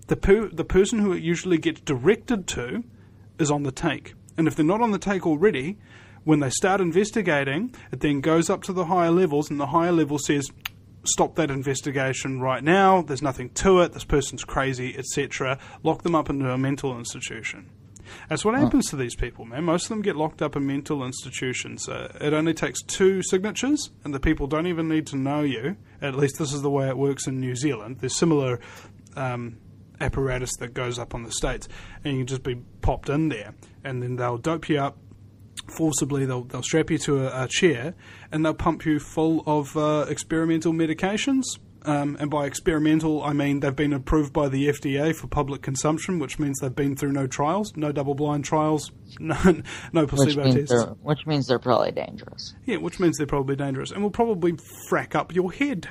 the person who it usually gets directed to is on the take. And if they're not on the take already, when they start investigating, it then goes up to the higher levels, and the higher level says, stop that investigation right now, there's nothing to it, this person's crazy, etc. Lock them up into a mental institution. That's what happens to these people, man. Most of them get locked up in mental institutions. It only takes 2 signatures, and the people don't even need to know you. At least this is the way it works in New Zealand. There's similar apparatus that goes up on the States, and you can just be popped in there, and then they'll dope you up forcibly. They'll strap you to a chair, and they'll pump you full of experimental medications. And by experimental, I mean they've been approved by the FDA for public consumption, which means they've been through no trials, no double-blind trials, no placebo tests. Which means they're probably dangerous. Yeah, which means they're probably dangerous, and will probably frack up your head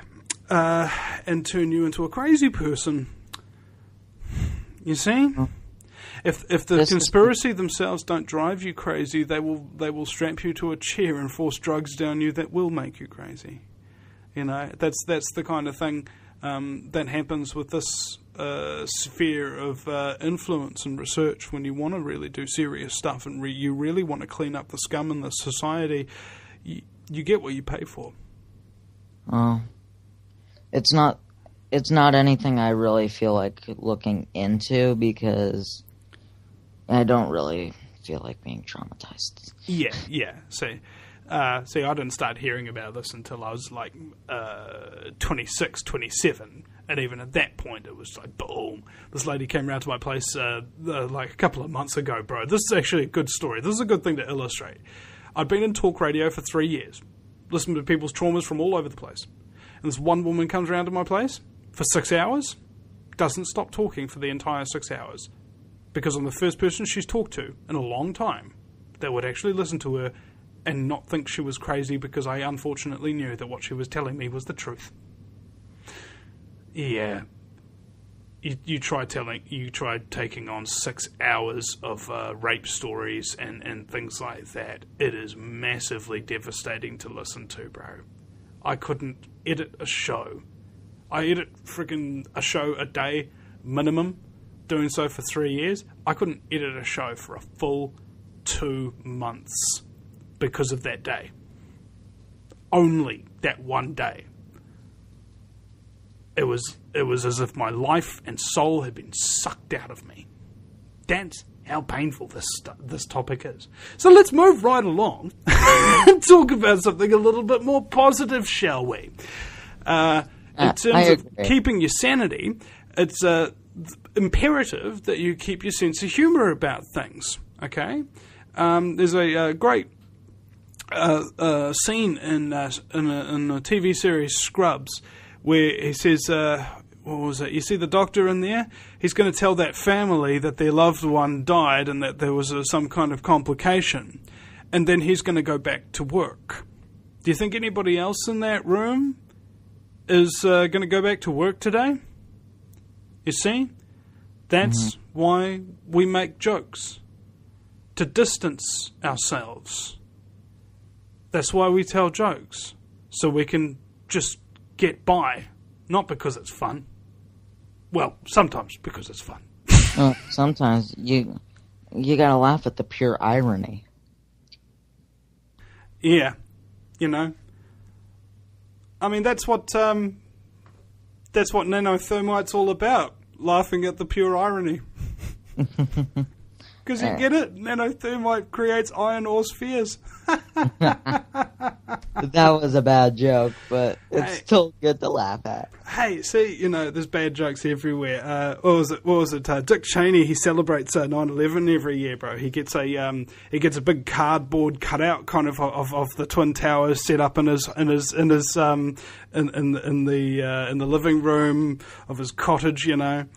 and turn you into a crazy person. You see? Oh. If the conspiracy themselves don't drive you crazy, they will strap you to a chair and force drugs down you that will make you crazy. That's the kind of thing that happens with this sphere of influence and research. When you want to really do serious stuff and you really want to clean up the scum in the society, you get what you pay for. Oh, it's not anything I really feel like looking into, because I don't really feel like being traumatized. Yeah. See, I didn't start hearing about this until I was like 26, 27. And even at that point, it was like, boom. This lady came around to my place like a couple of months ago, bro. This is actually a good story. This is a good thing to illustrate. I'd been in talk radio for 3 years, listening to people's traumas from all over the place. And this one woman comes around to my place for 6 hours, doesn't stop talking for the entire 6 hours. Because I'm the first person she's talked to in a long time that would actually listen to her and not think she was crazy, because I unfortunately knew that what she was telling me was the truth. Yeah. You tried taking on 6 hours of rape stories and things like that. It is massively devastating to listen to, bro. I couldn't edit a show. I edit freaking a show a day minimum, doing so for 3 years. I couldn't edit a show for a full 2 months because of that day. Only that one day. It was as if my life and soul had been sucked out of me. That's how painful this topic is. So let's move right along and talk about something a little bit more positive, shall we? In terms of keeping your sanity, it's imperative that you keep your sense of humour about things, okay? There's a great scene in the TV series Scrubs where he says, what was it? You see the doctor in there? He's going to tell that family that their loved one died and that there was some kind of complication. And then he's going to go back to work. Do you think anybody else in that room is going to go back to work today? You see? That's why we make jokes. To distance ourselves. That's why we tell jokes. So we can just get by, not because it's fun. Well, sometimes because it's fun. Sometimes you gotta laugh at the pure irony. Yeah, you know. I mean, that's what nanothermite's all about. Laughing at the pure irony. Because you get it? Nanothermite creates iron ore spheres. That was a bad joke, but it's still good to laugh at. Hey, see, there's bad jokes everywhere. What was it? Dick Cheney, he celebrates 9/11 every year, bro. He gets a big cardboard cutout kind of the Twin Towers set up in the living room of his cottage, and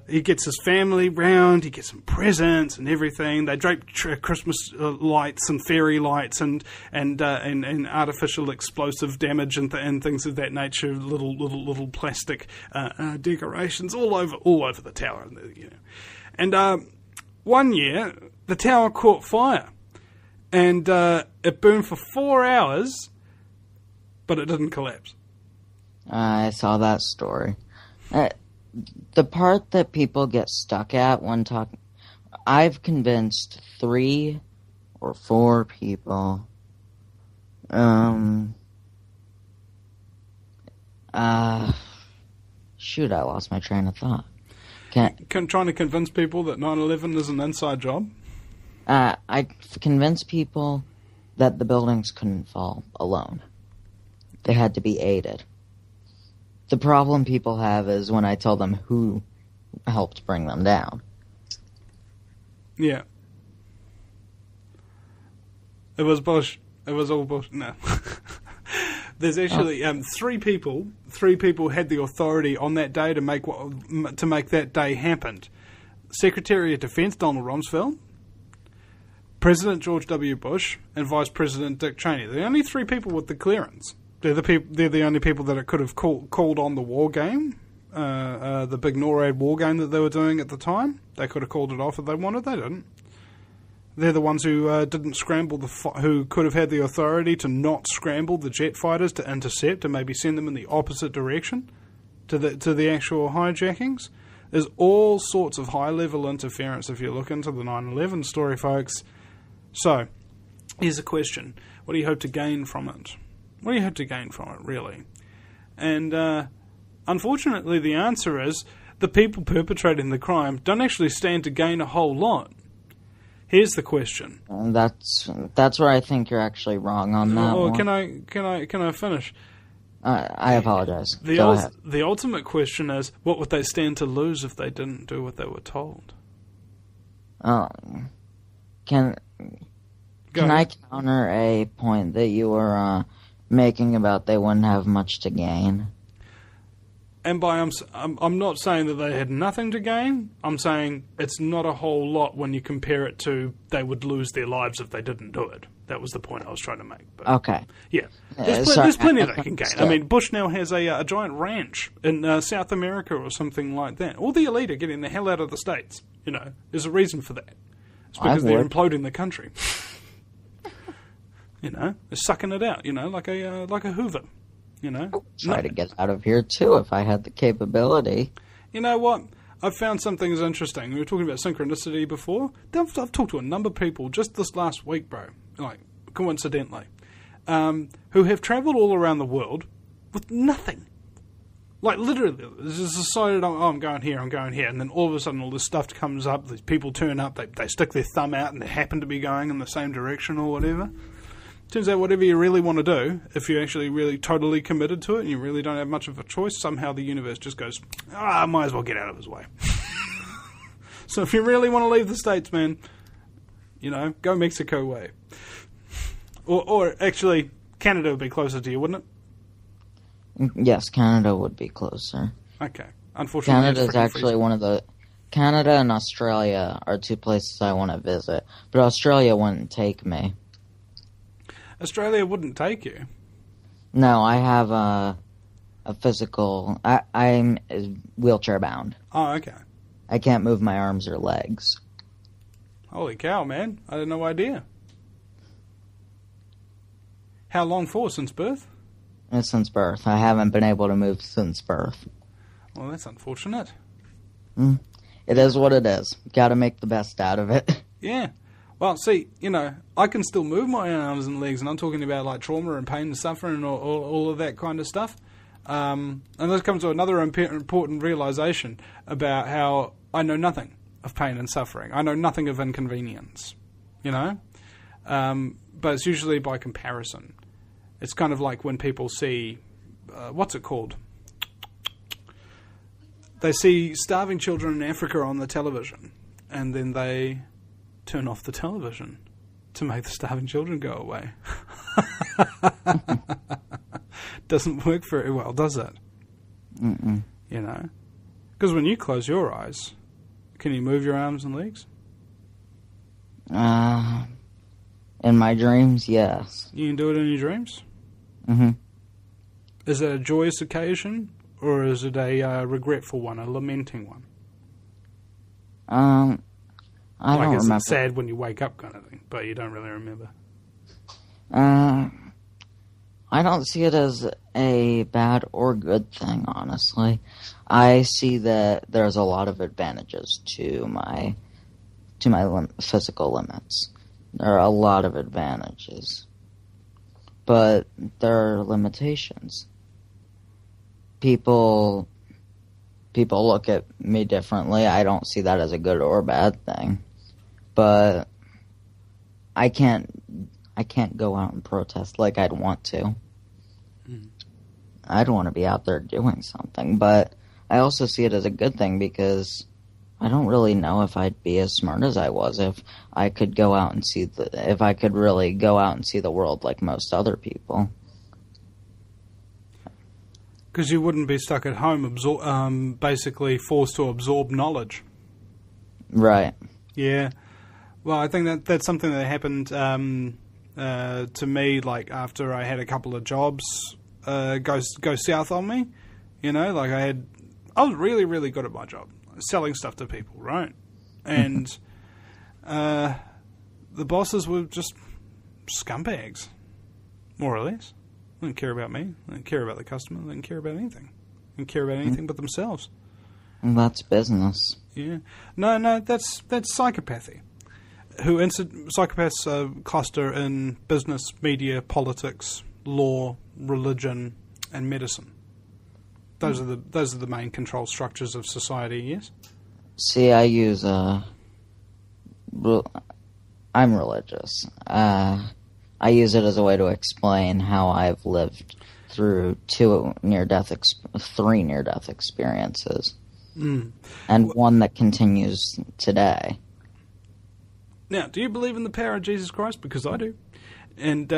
he gets his family round. He gets some presents and everything. They drape Christmas lights and fairy lights and artificial explosive damage and things of that nature. Little plastic decorations all over the tower. And one year the tower caught fire, and it burned for 4 hours, but it didn't collapse. I saw that story. The part that people get stuck at when talking, I've convinced 3 or 4 people. Shoot, I lost my train of thought. Trying to convince people that 9/11 is an inside job? I convinced people that the buildings couldn't fall alone. They had to be aided. The problem people have is when I tell them who helped bring them down. Yeah. It was Bush. It was all Bush. No. There's actually 3 people. 3 people had the authority on that day to make that day happen. Secretary of Defense Donald Rumsfeld, President George W. Bush, and Vice President Dick Cheney. They're the only 3 people with the clearance. They're the only people that it could have called on the war game, the big NORAD war game that they were doing at the time. They could have called it off if they wanted. They didn't. They're the ones who didn't scramble who could have had the authority to not scramble the jet fighters to intercept and maybe send them in the opposite direction to the actual hijackings. There's all sorts of high-level interference if you look into the 9/11 story, folks. So, here's a question. What do you hope to gain from it? What do you hope to gain from it, really? And unfortunately, the answer is the people perpetrating the crime don't actually stand to gain a whole lot. Here's the question. That's where I think you're actually wrong on that one. Can I finish? I apologize. The ultimate question is, what would they stand to lose if they didn't do what they were told? Can I counter a point that you were making about they wouldn't have much to gain? And I'm not saying that they had nothing to gain. I'm saying it's not a whole lot when you compare it to they would lose their lives if they didn't do it. That was the point I was trying to make. But, okay. Yeah. There's plenty they can gain. I mean, Bush now has a giant ranch in South America or something like that. All the elite are getting the hell out of the States. There's a reason for that. It's because they're imploding the country. They're sucking it out, like a Hoover. Try to get out of here too if I had the capability. You know what? I've found some things interesting. We were talking about synchronicity before. I've talked to a number of people just this last week, bro, like coincidentally, who have travelled all around the world with nothing. Like literally, they just decided, I'm going here, and then all of a sudden all this stuff comes up, these people turn up, they stick their thumb out and they happen to be going in the same direction or whatever. Turns out whatever you really want to do, if you're actually really totally committed to it and you really don't have much of a choice, somehow the universe just goes, I might as well get out of his way. So if you really want to leave the States, man, go Mexico way. Or actually, Canada would be closer to you, wouldn't it? Yes, Canada would be closer. Okay. Unfortunately, Canada's actually one of the... Canada and Australia are 2 places I want to visit, but Australia wouldn't take me. Australia wouldn't take you. No, I have a physical... I'm wheelchair bound. Oh, okay. I can't move my arms or legs. Holy cow, man. I had no idea. How long for? Since birth? Since birth. I haven't been able to move since birth. Well, that's unfortunate. It is what it is. Got to make the best out of it. Yeah. Well, see, I can still move my arms and legs, and I'm talking about like trauma and pain and suffering and all of that kind of stuff. And this comes to another important realization about how I know nothing of pain and suffering. I know nothing of inconvenience, but it's usually by comparison. It's kind of like when people see, what's it called? They see starving children in Africa on the television, and then they turn off the television to make the starving children go away. Doesn't work very well, does it? Mm-mm. Because when you close your eyes, can you move your arms and legs? In my dreams, yes. You can do it in your dreams? Mm-hmm. Is it a joyous occasion, or is it a regretful one, a lamenting one? I don't remember. It's sad when you wake up kind of thing, but you don't really remember. I don't see it as a bad or good thing, honestly. I see that there's a lot of advantages to my physical limits. There are a lot of advantages, but there are limitations. People look at me differently. I don't see that as a good or bad thing, but I can't go out and protest like I'd want to. I'd want to be out there doing something, but I also see it as a good thing because I don't really know if I'd be as smart as I was if I could go out and if I could really go out and see the world like most other people. Because you wouldn't be stuck at home, basically forced to absorb knowledge. Right. Yeah. Well, I think that's something that happened to me, like after I had a couple of jobs go south on me. Like I was really, really good at my job, selling stuff to people, right? And the bosses were just scumbags, more or less. They didn't care about me. They didn't care about the customer. They didn't care about anything. They didn't care about anything but themselves. And that's business. Yeah. No, that's psychopathy. Psychopaths cluster in business, media, politics, law, religion, and medicine. Those are the main control structures of society. Yes. See, I'm religious. I use it as a way to explain how I've lived through 3 near-death experiences, and one that continues today. Now, do you believe in the power of Jesus Christ? Because I do. And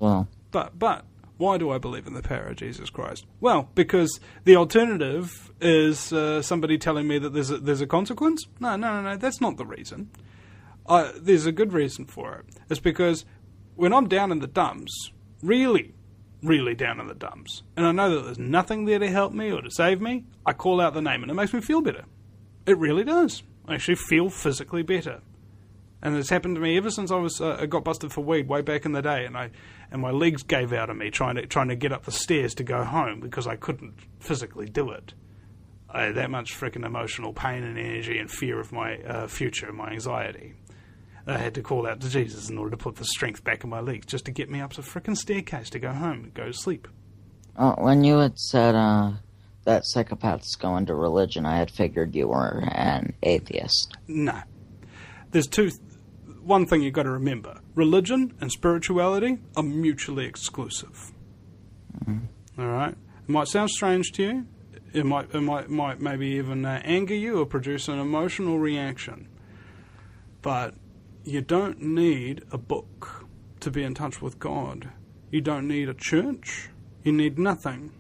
well, but why do I believe in the power of Jesus Christ? Well, because the alternative is somebody telling me that there's a consequence. No, that's not the reason. There's a good reason for it. It's because when I'm down in the dumps, really, really down in the dumps, and I know that there's nothing there to help me or to save me, I call out the name and it makes me feel better. It really does. I actually feel physically better. And it's happened to me ever since I got busted for weed way back in the day, and my legs gave out on me trying to get up the stairs to go home because I couldn't physically do it. I had that much freaking emotional pain and energy and fear of my future and my anxiety. I had to call out to Jesus in order to put the strength back in my legs just to get me up the freaking staircase to go home and go to sleep. When you had said that psychopaths go into religion, I had figured you were an atheist. No. There's one thing you've got to remember. Religion and spirituality are mutually exclusive. Mm-hmm. All right? It might sound strange to you. It might maybe even anger you or produce an emotional reaction. But you don't need a book to be in touch with God. You don't need a church. You need nothing.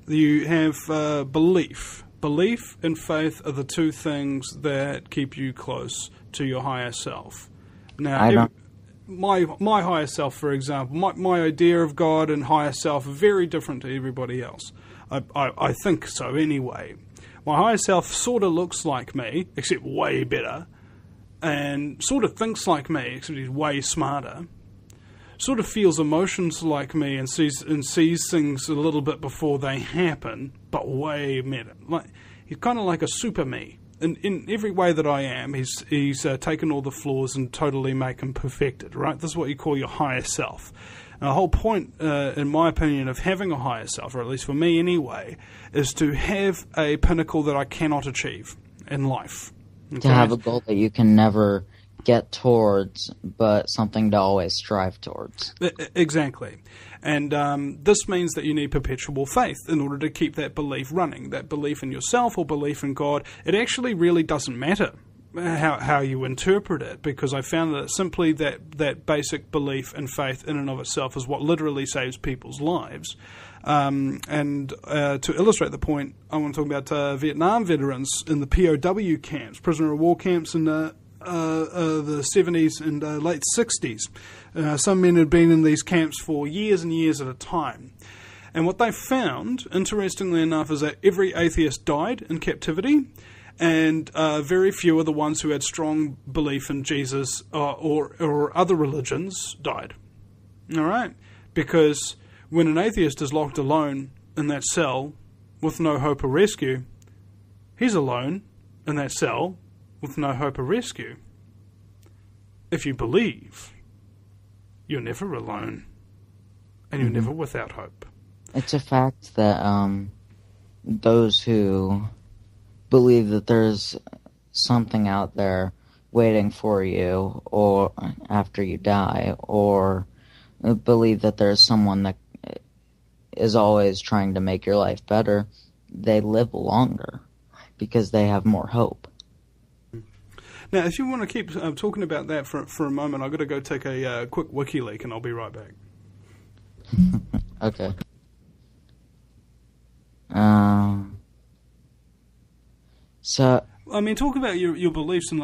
You have belief. Belief and faith are the two things that keep you close to your higher self. Now, my higher self, for example, my idea of God and higher self are very different to everybody else. I think so anyway. My higher self sort of looks like me, except way better, and sort of thinks like me, except he's way smarter. sort of feels emotions like me and sees things a little bit before they happen, but way meta. Like, he's kind of like a super me. In every way that I am, he's taken all the flaws and totally make them perfected, right? This is what you call your higher self. And the whole point, in my opinion, of having a higher self, or at least for me anyway, is to have a pinnacle that I cannot achieve in life. Okay? To have a goal that you can never get towards, but something to always strive towards. Exactly. And this means that you need perpetual faith in order to keep that belief running, that belief in yourself or belief in God. It actually really doesn't matter how you interpret it, because I found that simply that basic belief and faith in and of itself is what literally saves people's lives. And to illustrate the point, I want to talk about Vietnam veterans in the POW camps, prisoner of war camps in the 70s and late 60s. Some men had been in these camps for years and years at a time. And what they found, interestingly enough, is that every atheist died in captivity, and very few of the ones who had strong belief in Jesus or other religions died. All right? Because when an atheist is locked alone in that cell with no hope of rescue, he's alone in that cell with no hope of rescue. If you believe, you're never alone, and you're never without hope. It's a fact that those who believe that there's something out there waiting for you or after you die, or believe that there's someone that is always trying to make your life better, they live longer because they have more hope. Now, if you want to keep talking about that for a moment, I've got to go take a quick wiki leak, and I'll be right back. Okay. So, I mean, talk about your beliefs, and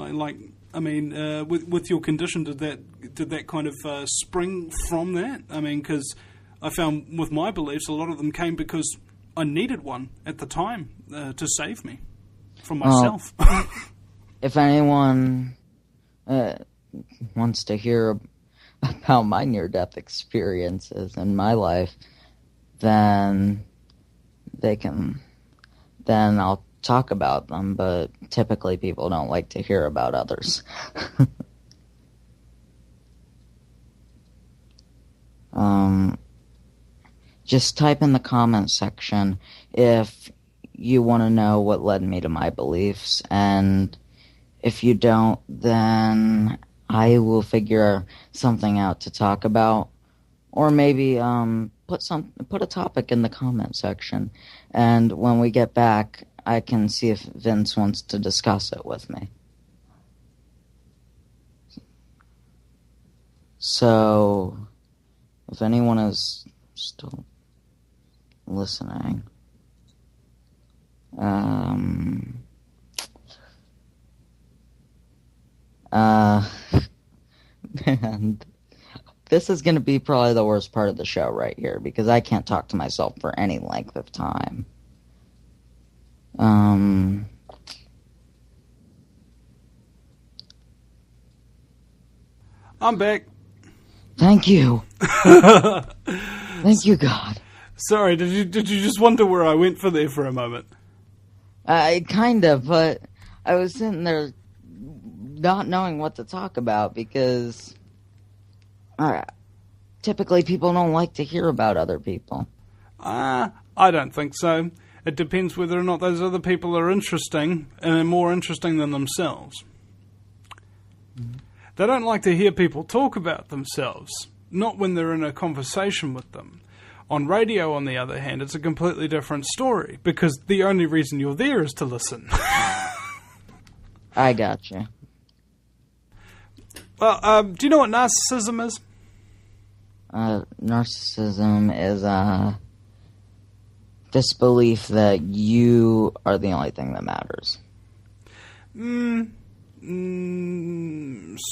with your condition, did that kind of spring from that? I mean, because I found with my beliefs, a lot of them came because I needed one at the time to save me from myself. If anyone wants to hear about my near-death experiences in my life, then I'll talk about them, but typically people don't like to hear about others. Just type in the comments section if you want to know what led me to my beliefs, and if you don't, then I will figure something out to talk about, or maybe put a topic in the comment section, and when we get back, I can see if Vince wants to discuss it with me. So, if anyone is still listening, and this is going to be probably the worst part of the show right here, because I can't talk to myself for any length of time. I'm back. Thank you. Thank you, God. Sorry, did you just wonder where I went for a moment? Kind of, but I was sitting there not knowing what to talk about, because typically people don't like to hear about other people. I don't think so. It depends whether or not those other people are interesting, and are more interesting than themselves. Mm-hmm. They don't like to hear people talk about themselves, not when they're in a conversation with them. On radio, on the other hand, it's a completely different story, because the only reason you're there is to listen. I gotcha. Well, do you know what narcissism is? Narcissism is this belief that you are the only thing that matters.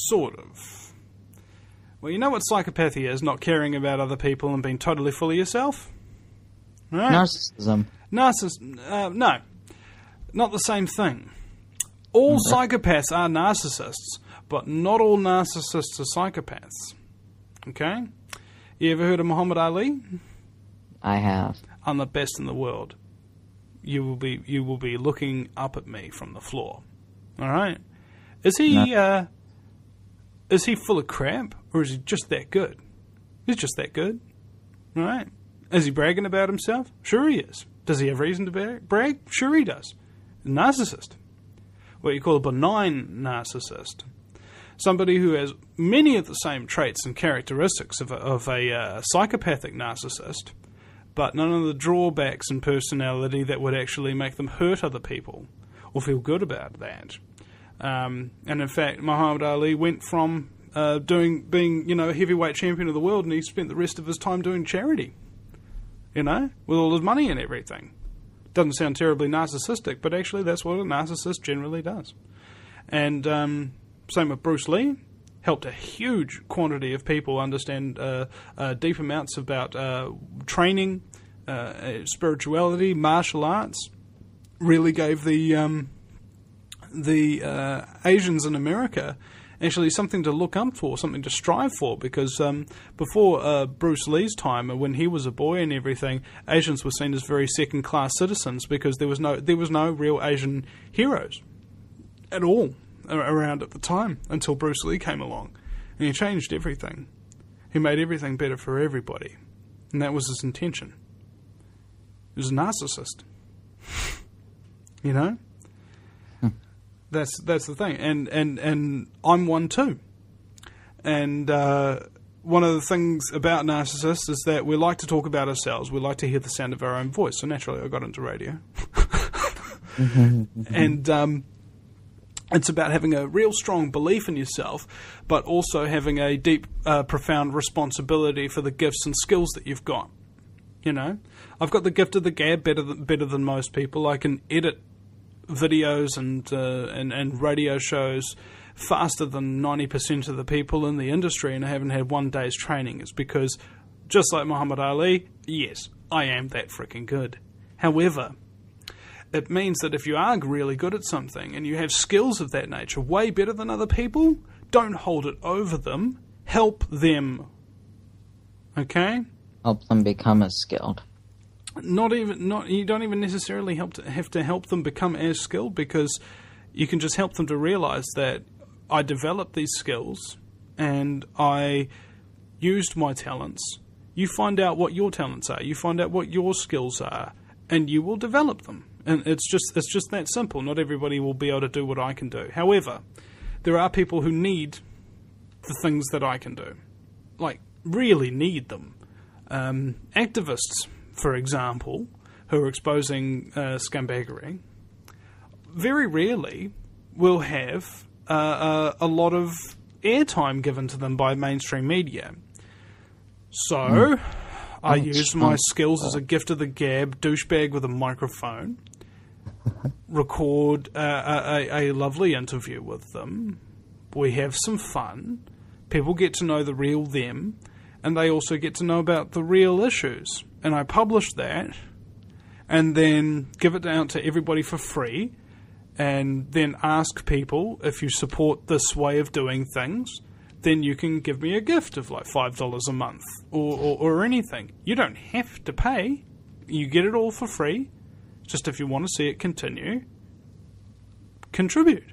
Sort of. Well, you know what psychopathy is, not caring about other people and being totally full of yourself? Right? Narcissism. No. Not the same thing. All psychopaths are narcissists, but not all narcissists are psychopaths. Okay? You ever heard of Muhammad Ali? I have. I'm the best in the world. You will be looking up at me from the floor. All right? Is he full of crap, or is he just that good? He's just that good. All right? Is he bragging about himself? Sure he is. Does he have reason to brag? Sure he does. Narcissist. What you call a benign narcissist. Somebody who has many of the same traits and characteristics of a psychopathic narcissist, but none of the drawbacks in personality that would actually make them hurt other people or feel good about that. And in fact, Muhammad Ali went from being a heavyweight champion of the world, and he spent the rest of his time doing charity, with all his money and everything. Doesn't sound terribly narcissistic, but actually that's what a narcissist generally does. And same with Bruce Lee. Helped a huge quantity of people understand deep amounts about training, spirituality, martial arts. Really gave the Asians in America actually something to look up for, something to strive for, because before Bruce Lee's time, when he was a boy and everything, Asians were seen as very second-class citizens because there was no real Asian heroes at all around at the time until Bruce Lee came along, and he changed everything. He made everything better for everybody, and that was his intention. He was a narcissist, That's the thing, and I'm one too. And one of the things about narcissists is that we like to talk about ourselves. We like to hear the sound of our own voice. So naturally, I got into radio, and it's about having a real strong belief in yourself, but also having a deep, profound responsibility for the gifts and skills that you've got. I've got the gift of the gab better than most people. I can edit videos and radio shows faster than 90% of the people in the industry, and I haven't had one day's training. It's because, just like Muhammad Ali, yes, I am that freaking good. However, it means that if you are really good at something and you have skills of that nature, way better than other people, don't hold it over them. Help them. Okay? Help them become as skilled. You don't even necessarily have to help them become as skilled, because you can just help them to realize that I developed these skills and I used my talents. You find out what your talents are. You find out what your skills are, and you will develop them. And it's just that simple. Not everybody will be able to do what I can do. However, there are people who need the things that I can do. Like, really need them. Activists, for example, who are exposing scumbaggery, very rarely will have a lot of airtime given to them by mainstream media. So, I use my skills as a gift of the gab douchebag with a microphone, record a lovely interview with them, we have some fun, people get to know the real them, and they also get to know about the real issues. And I publish that, and then give it out to everybody for free, and then ask people, if you support this way of doing things, then you can give me a gift of like $5 a month, or anything. You don't have to pay. You get it all for free. Just if you want to see it continue, contribute.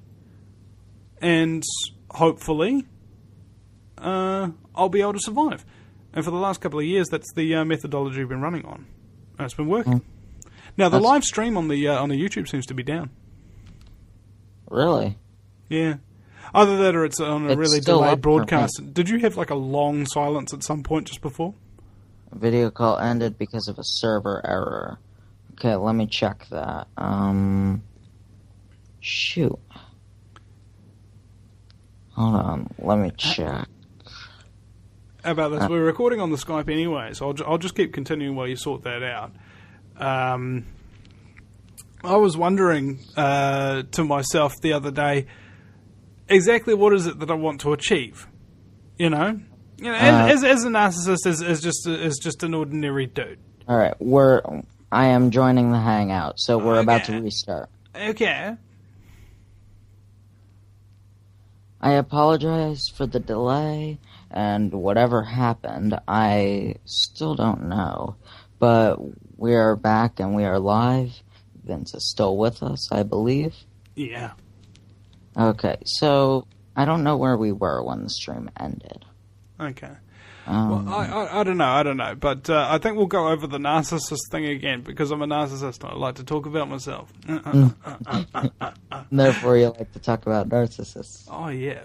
And hopefully, I'll be able to survive. And for the last couple of years, that's the methodology we've been running on. And it's been working. Now, the live stream on the YouTube seems to be down. Really? Yeah. Either that or it's on a really delayed broadcast. Did you have like a long silence at some point just before? A video call ended because of a server error. Okay, let me check that. Shoot. Hold on, let me check. How about this? We're recording on the Skype anyway, so I'll just keep continuing while you sort that out. I was wondering to myself the other day, exactly what is it that I want to achieve? As a narcissist, as just an ordinary dude. All right, I am joining the Hangout, so we're about to restart. Okay. I apologize for the delay, and whatever happened, I still don't know. But we are back and we are live. Vince is still with us, I believe. Yeah. Okay, so I don't know where we were when the stream ended. Okay. Well, I don't know, but I think we'll go over the narcissist thing again, because I'm a narcissist and I like to talk about myself. Therefore, you like to talk about narcissists. Oh, yeah.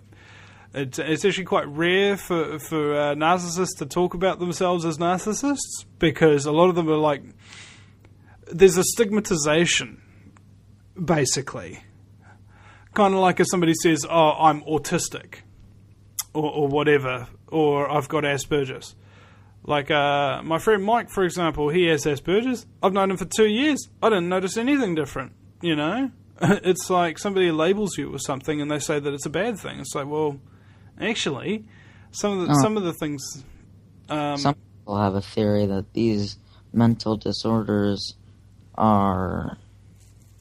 It's actually quite rare for narcissists to talk about themselves as narcissists, because a lot of them are like, there's a stigmatization, basically. Kind of like if somebody says, oh, I'm autistic, or whatever, or I've got Asperger's. Like, my friend Mike, for example, he has Asperger's. I've known him for 2 years. I didn't notice anything different, you know? It's like somebody labels you with something and they say that it's a bad thing. It's like, well, actually, some of the things... some people have a theory that these mental disorders are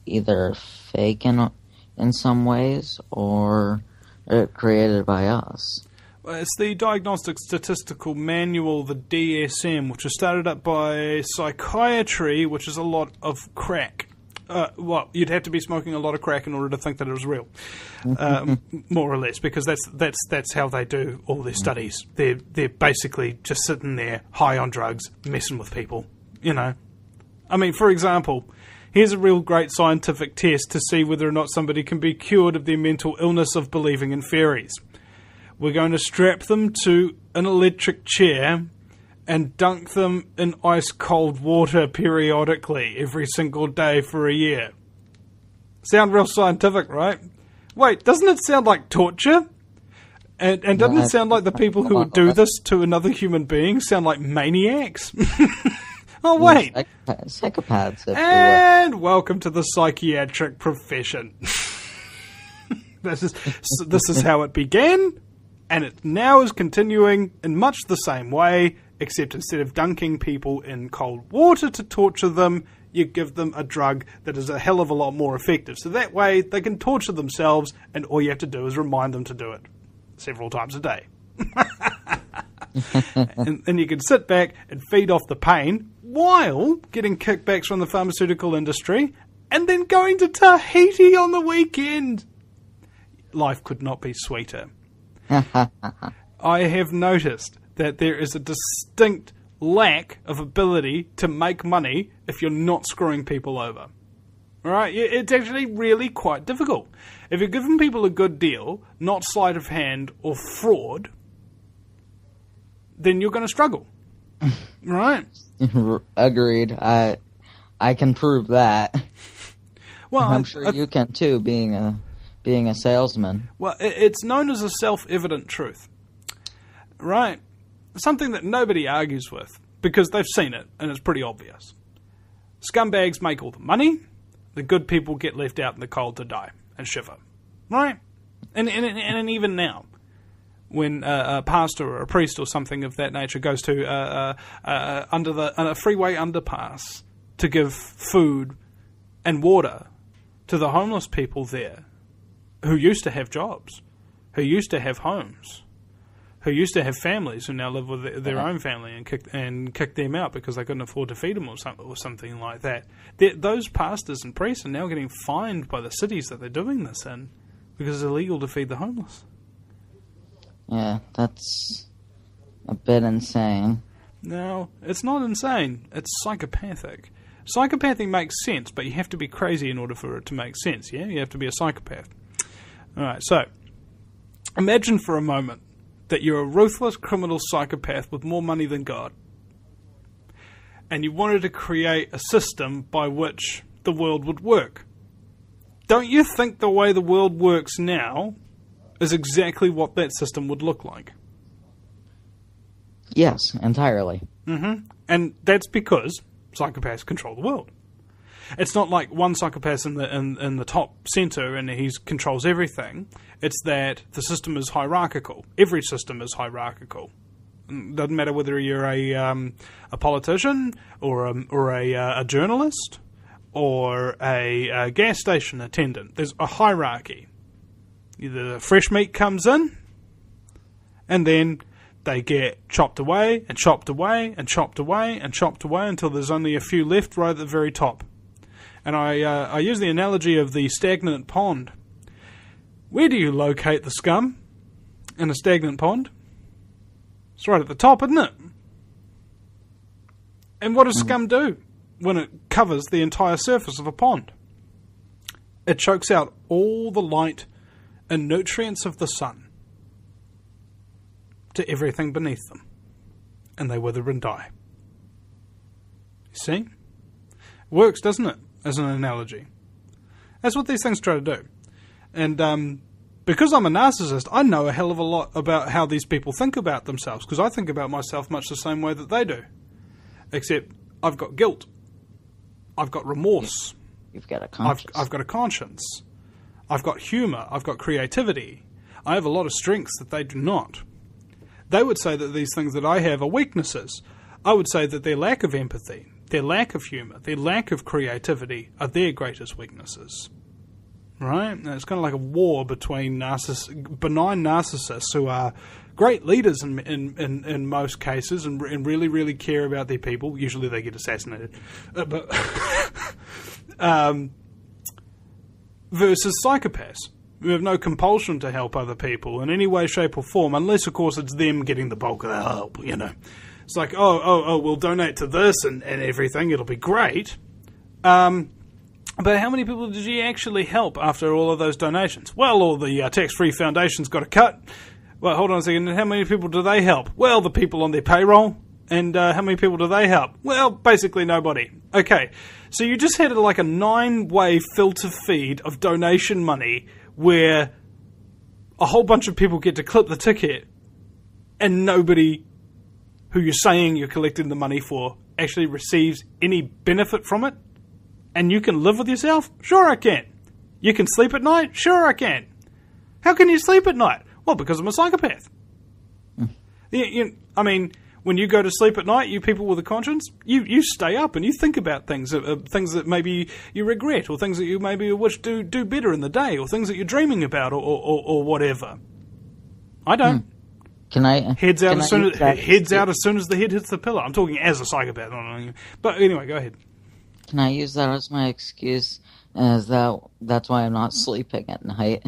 either fake in some ways or created by us. Well, it's the Diagnostic Statistical Manual, the DSM, which was started up by psychiatry, which is a lot of crack. Well, you'd have to be smoking a lot of crack in order to think that it was real, more or less, because that's how they do all their studies. They're basically just sitting there, high on drugs, messing with people, you know. I mean, for example, here's a real great scientific test to see whether or not somebody can be cured of their mental illness of believing in fairies. We're going to strap them to an electric chair and dunk them in ice-cold water periodically every single day for a year. Sound real scientific, right? Wait, doesn't it sound like torture? And doesn't it sound like the people who would do this to another human being sound like maniacs? Oh, wait. Psychopaths. And welcome to the psychiatric profession. This is how it began, and it now is continuing in much the same way, except instead of dunking people in cold water to torture them, you give them a drug that is a hell of a lot more effective. So that way they can torture themselves, and all you have to do is remind them to do it several times a day. and you can sit back and feed off the pain while getting kickbacks from the pharmaceutical industry and then going to Tahiti on the weekend. Life could not be sweeter. I have noticed that there is a distinct lack of ability to make money if you're not screwing people over. Right? It's actually really quite difficult. If you're giving people a good deal, not sleight of hand or fraud, then you're going to struggle. Right? Agreed. I can prove that. Well, I'm sure you can too, being a salesman. Well, it's known as a self-evident truth. Right? Something that nobody argues with, because they've seen it, and it's pretty obvious. Scumbags make all the money, the good people get left out in the cold to die and shiver. Right? And even now, when a pastor or a priest or something of that nature goes to under a freeway underpass to give food and water to the homeless people there, who used to have jobs, who used to have homes, who used to have families who now live with their own family and kick them out because they couldn't afford to feed them or something like that. Those pastors and priests are now getting fined by the cities that they're doing this in because it's illegal to feed the homeless. Yeah, that's a bit insane. No, it's not insane. It's psychopathic. Psychopathy makes sense, but you have to be crazy in order for it to make sense, yeah? You have to be a psychopath. Alright, so, imagine for a moment that you're a ruthless criminal psychopath with more money than God. And you wanted to create a system by which the world would work. Don't you think the way the world works now is exactly what that system would look like? Yes, entirely. Mm-hmm. And that's because psychopaths control the world. It's not like one psychopath in the top centre and he controls everything. It's that the system is hierarchical. Every system is hierarchical. Doesn't matter whether you're a politician or a journalist or a gas station attendant. There's a hierarchy. The fresh meat comes in, and then they get chopped away and chopped away and chopped away and chopped away until there's only a few left right at the very top. And I use the analogy of the stagnant pond. Where do you locate the scum in a stagnant pond? It's right at the top, isn't it? And what does scum do when it covers the entire surface of a pond? It chokes out all the light and nutrients of the sun to everything beneath them, and they wither and die. You see? It works, doesn't it, as an analogy? That's what these things try to do. And because I'm a narcissist, I know a hell of a lot about how these people think about themselves, because I think about myself much the same way that they do. Except I've got guilt. I've got remorse. You've got a conscience. I've got a conscience. I've got humour. I've got creativity. I have a lot of strengths that they do not. They would say that these things that I have are weaknesses. I would say that their lack of empathy, their lack of humour, their lack of creativity are their greatest weaknesses. Right? And it's kind of like a war between benign narcissists who are great leaders in most cases and really, really care about their people. Usually they get assassinated. Versus psychopaths who have no compulsion to help other people in any way, shape or form, unless, of course, it's them getting the bulk of the help, you know. It's like, we'll donate to this and everything. It'll be great. But how many people did you actually help after all of those donations? Well, all the tax-free foundations got a cut. Well, hold on a second. How many people do they help? Well, the people on their payroll. And how many people do they help? Well, basically nobody. Okay, so you just had like a 9-way filter feed of donation money where a whole bunch of people get to clip the ticket and nobody who you're saying you're collecting the money for actually receives any benefit from it. And you can live with yourself? Sure I can. You can sleep at night? Sure I can. How can you sleep at night? Well, because I'm a psychopath. I mean, when you go to sleep at night, you people with a conscience, you stay up and you think about things things that maybe you regret, or things that you maybe wish to do better in the day, or things that you're dreaming about, or whatever. I don't. Can I heads out as soon as the head hits the pillow? I'm talking as a psychopath. But anyway, go ahead. Can I use that as my excuse? As that's why I'm not sleeping at night.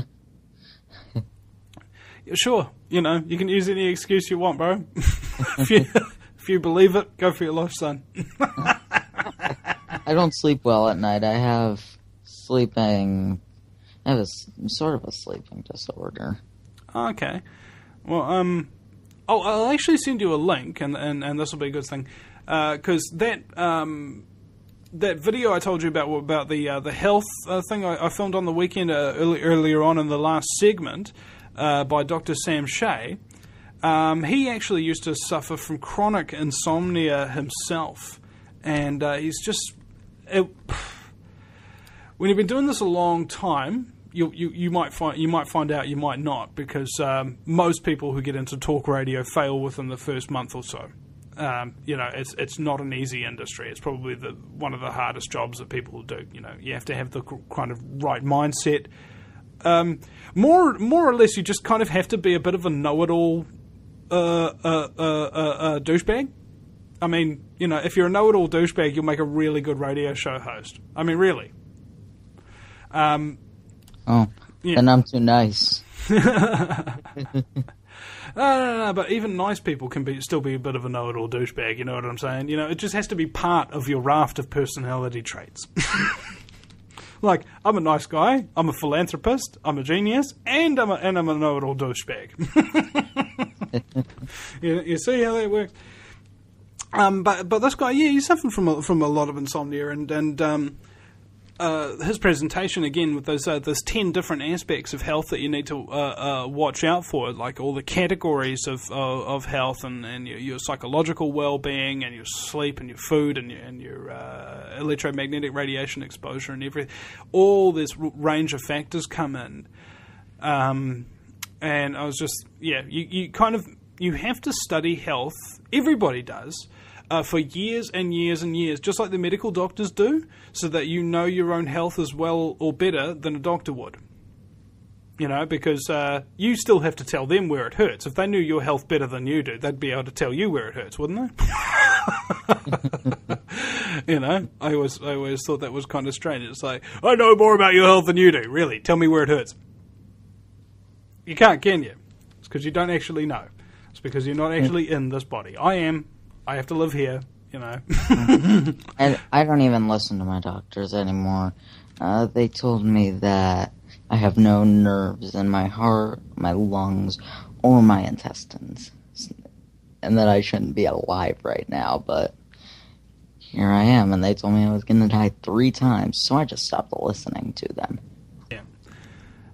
Sure, you can use any excuse you want, bro. if you believe it, go for your life, son. I don't sleep well at night. I have sort of a sleeping disorder. Okay. Well, I'll actually send you a link, and this will be a good thing, because that video I told you about the health thing I filmed on the weekend earlier on in the last segment by Dr. Sam Shea. He actually used to suffer from chronic insomnia himself, and he's just when you've been doing this a long time, you might find out, you might not, because most people who get into talk radio fail within the first month or so. It's not an easy industry. It's probably one of the hardest jobs that people do. You have to have the kind of right mindset. More or less, you just kind of have to be a bit of a know-it-all douchebag. I mean, if you're a know-it-all douchebag, you'll make a really good radio show host. I mean, really. Then I'm too nice. No, but even nice people can still be a bit of a know-it-all douchebag, you know what I'm saying? It just has to be part of your raft of personality traits. Like, I'm a nice guy, I'm a philanthropist, I'm a genius, and I'm a know-it-all douchebag. you see how that works? But this guy, he's suffering from a lot of insomnia, and his presentation again with those 10 different aspects of health that you need to watch out for, like all the categories of health and your psychological well-being and your sleep and your food and your electromagnetic radiation exposure and everything. All this range of factors come in, and I was just you have to study health. Everybody does. For years and years and years, just like the medical doctors do, so that you know your own health as well or better than a doctor would. You know, because you still have to tell them where it hurts. If they knew your health better than you do, they'd be able to tell you where it hurts, wouldn't they? You know, I always thought that was kind of strange. It's like, I know more about your health than you do. Really, tell me where it hurts. You can't, can you? It's because you don't actually know. It's because you're not actually in this body. I am. I have to live here, you know. And I don't even listen to my doctors anymore. They told me that I have no nerves in my heart, my lungs, or my intestines. And that I shouldn't be alive right now, but here I am, and they told me I was going to die 3 times, so I just stopped listening to them.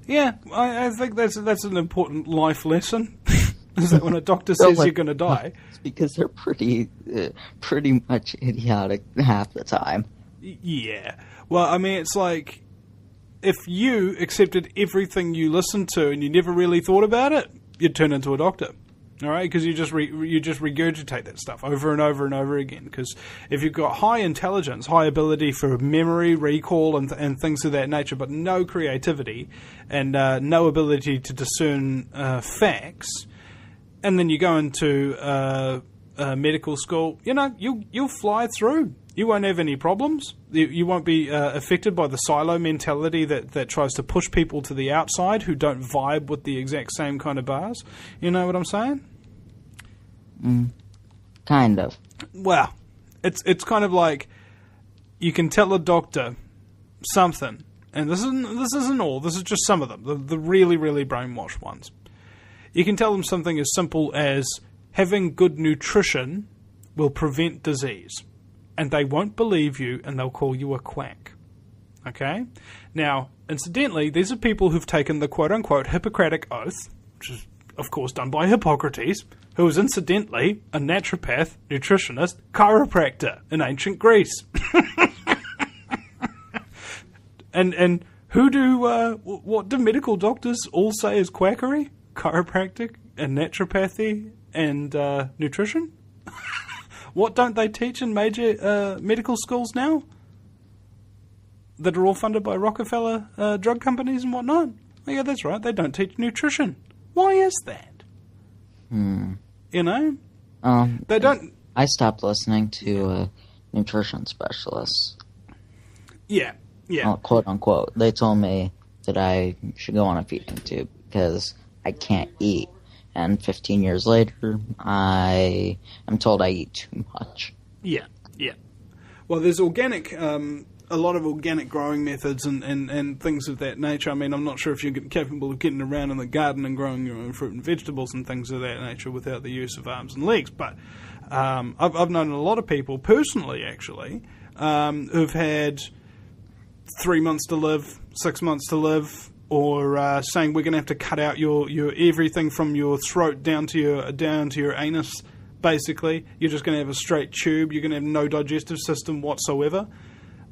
Yeah, I think that's an important life lesson. Is that when a doctor says you're going to die? It's because they're pretty much idiotic half the time. Yeah. Well, I mean, it's like, if you accepted everything you listened to and you never really thought about it, you'd turn into a doctor. All right, because you just regurgitate that stuff over and over and over again. Because if you've got high intelligence, high ability for memory, recall, and things of that nature, but no creativity and no ability to discern facts, and then you go into medical school, you know, you'll fly through. You won't have any problems. You won't be affected by the silo mentality that tries to push people to the outside who don't vibe with the exact same kind of bars. You know what I'm saying? Kind of. Well, it's kind of like you can tell a doctor something, and this isn't all. This is just some of them, the really, really brainwashed ones. You can tell them something as simple as having good nutrition will prevent disease. And they won't believe you, and they'll call you a quack. Okay? Now, incidentally, these are people who've taken the quote-unquote Hippocratic Oath, which is, of course, done by Hippocrates, who was incidentally a naturopath, nutritionist, chiropractor in ancient Greece. And what do medical doctors all say is quackery? Chiropractic and naturopathy and nutrition? What don't they teach in major medical schools now? That are all funded by Rockefeller drug companies and whatnot? Oh, yeah, that's right. They don't teach nutrition. Why is that? You know? They don't... I stopped listening to nutrition specialists. Yeah. Quote unquote. They told me that I should go on a feeding tube because I can't eat. And 15 years later, I am told I eat too much. Yeah. Well, there's organic, a lot of organic growing methods and things of that nature. I mean, I'm not sure if you're capable of getting around in the garden and growing your own fruit and vegetables and things of that nature without the use of arms and legs. But I've known a lot of people, personally actually, who've had 3 months to live, 6 months to live, or saying we're going to have to cut out your everything from your throat down to your anus. Basically, you're just going to have a straight tube. You're going to have no digestive system whatsoever.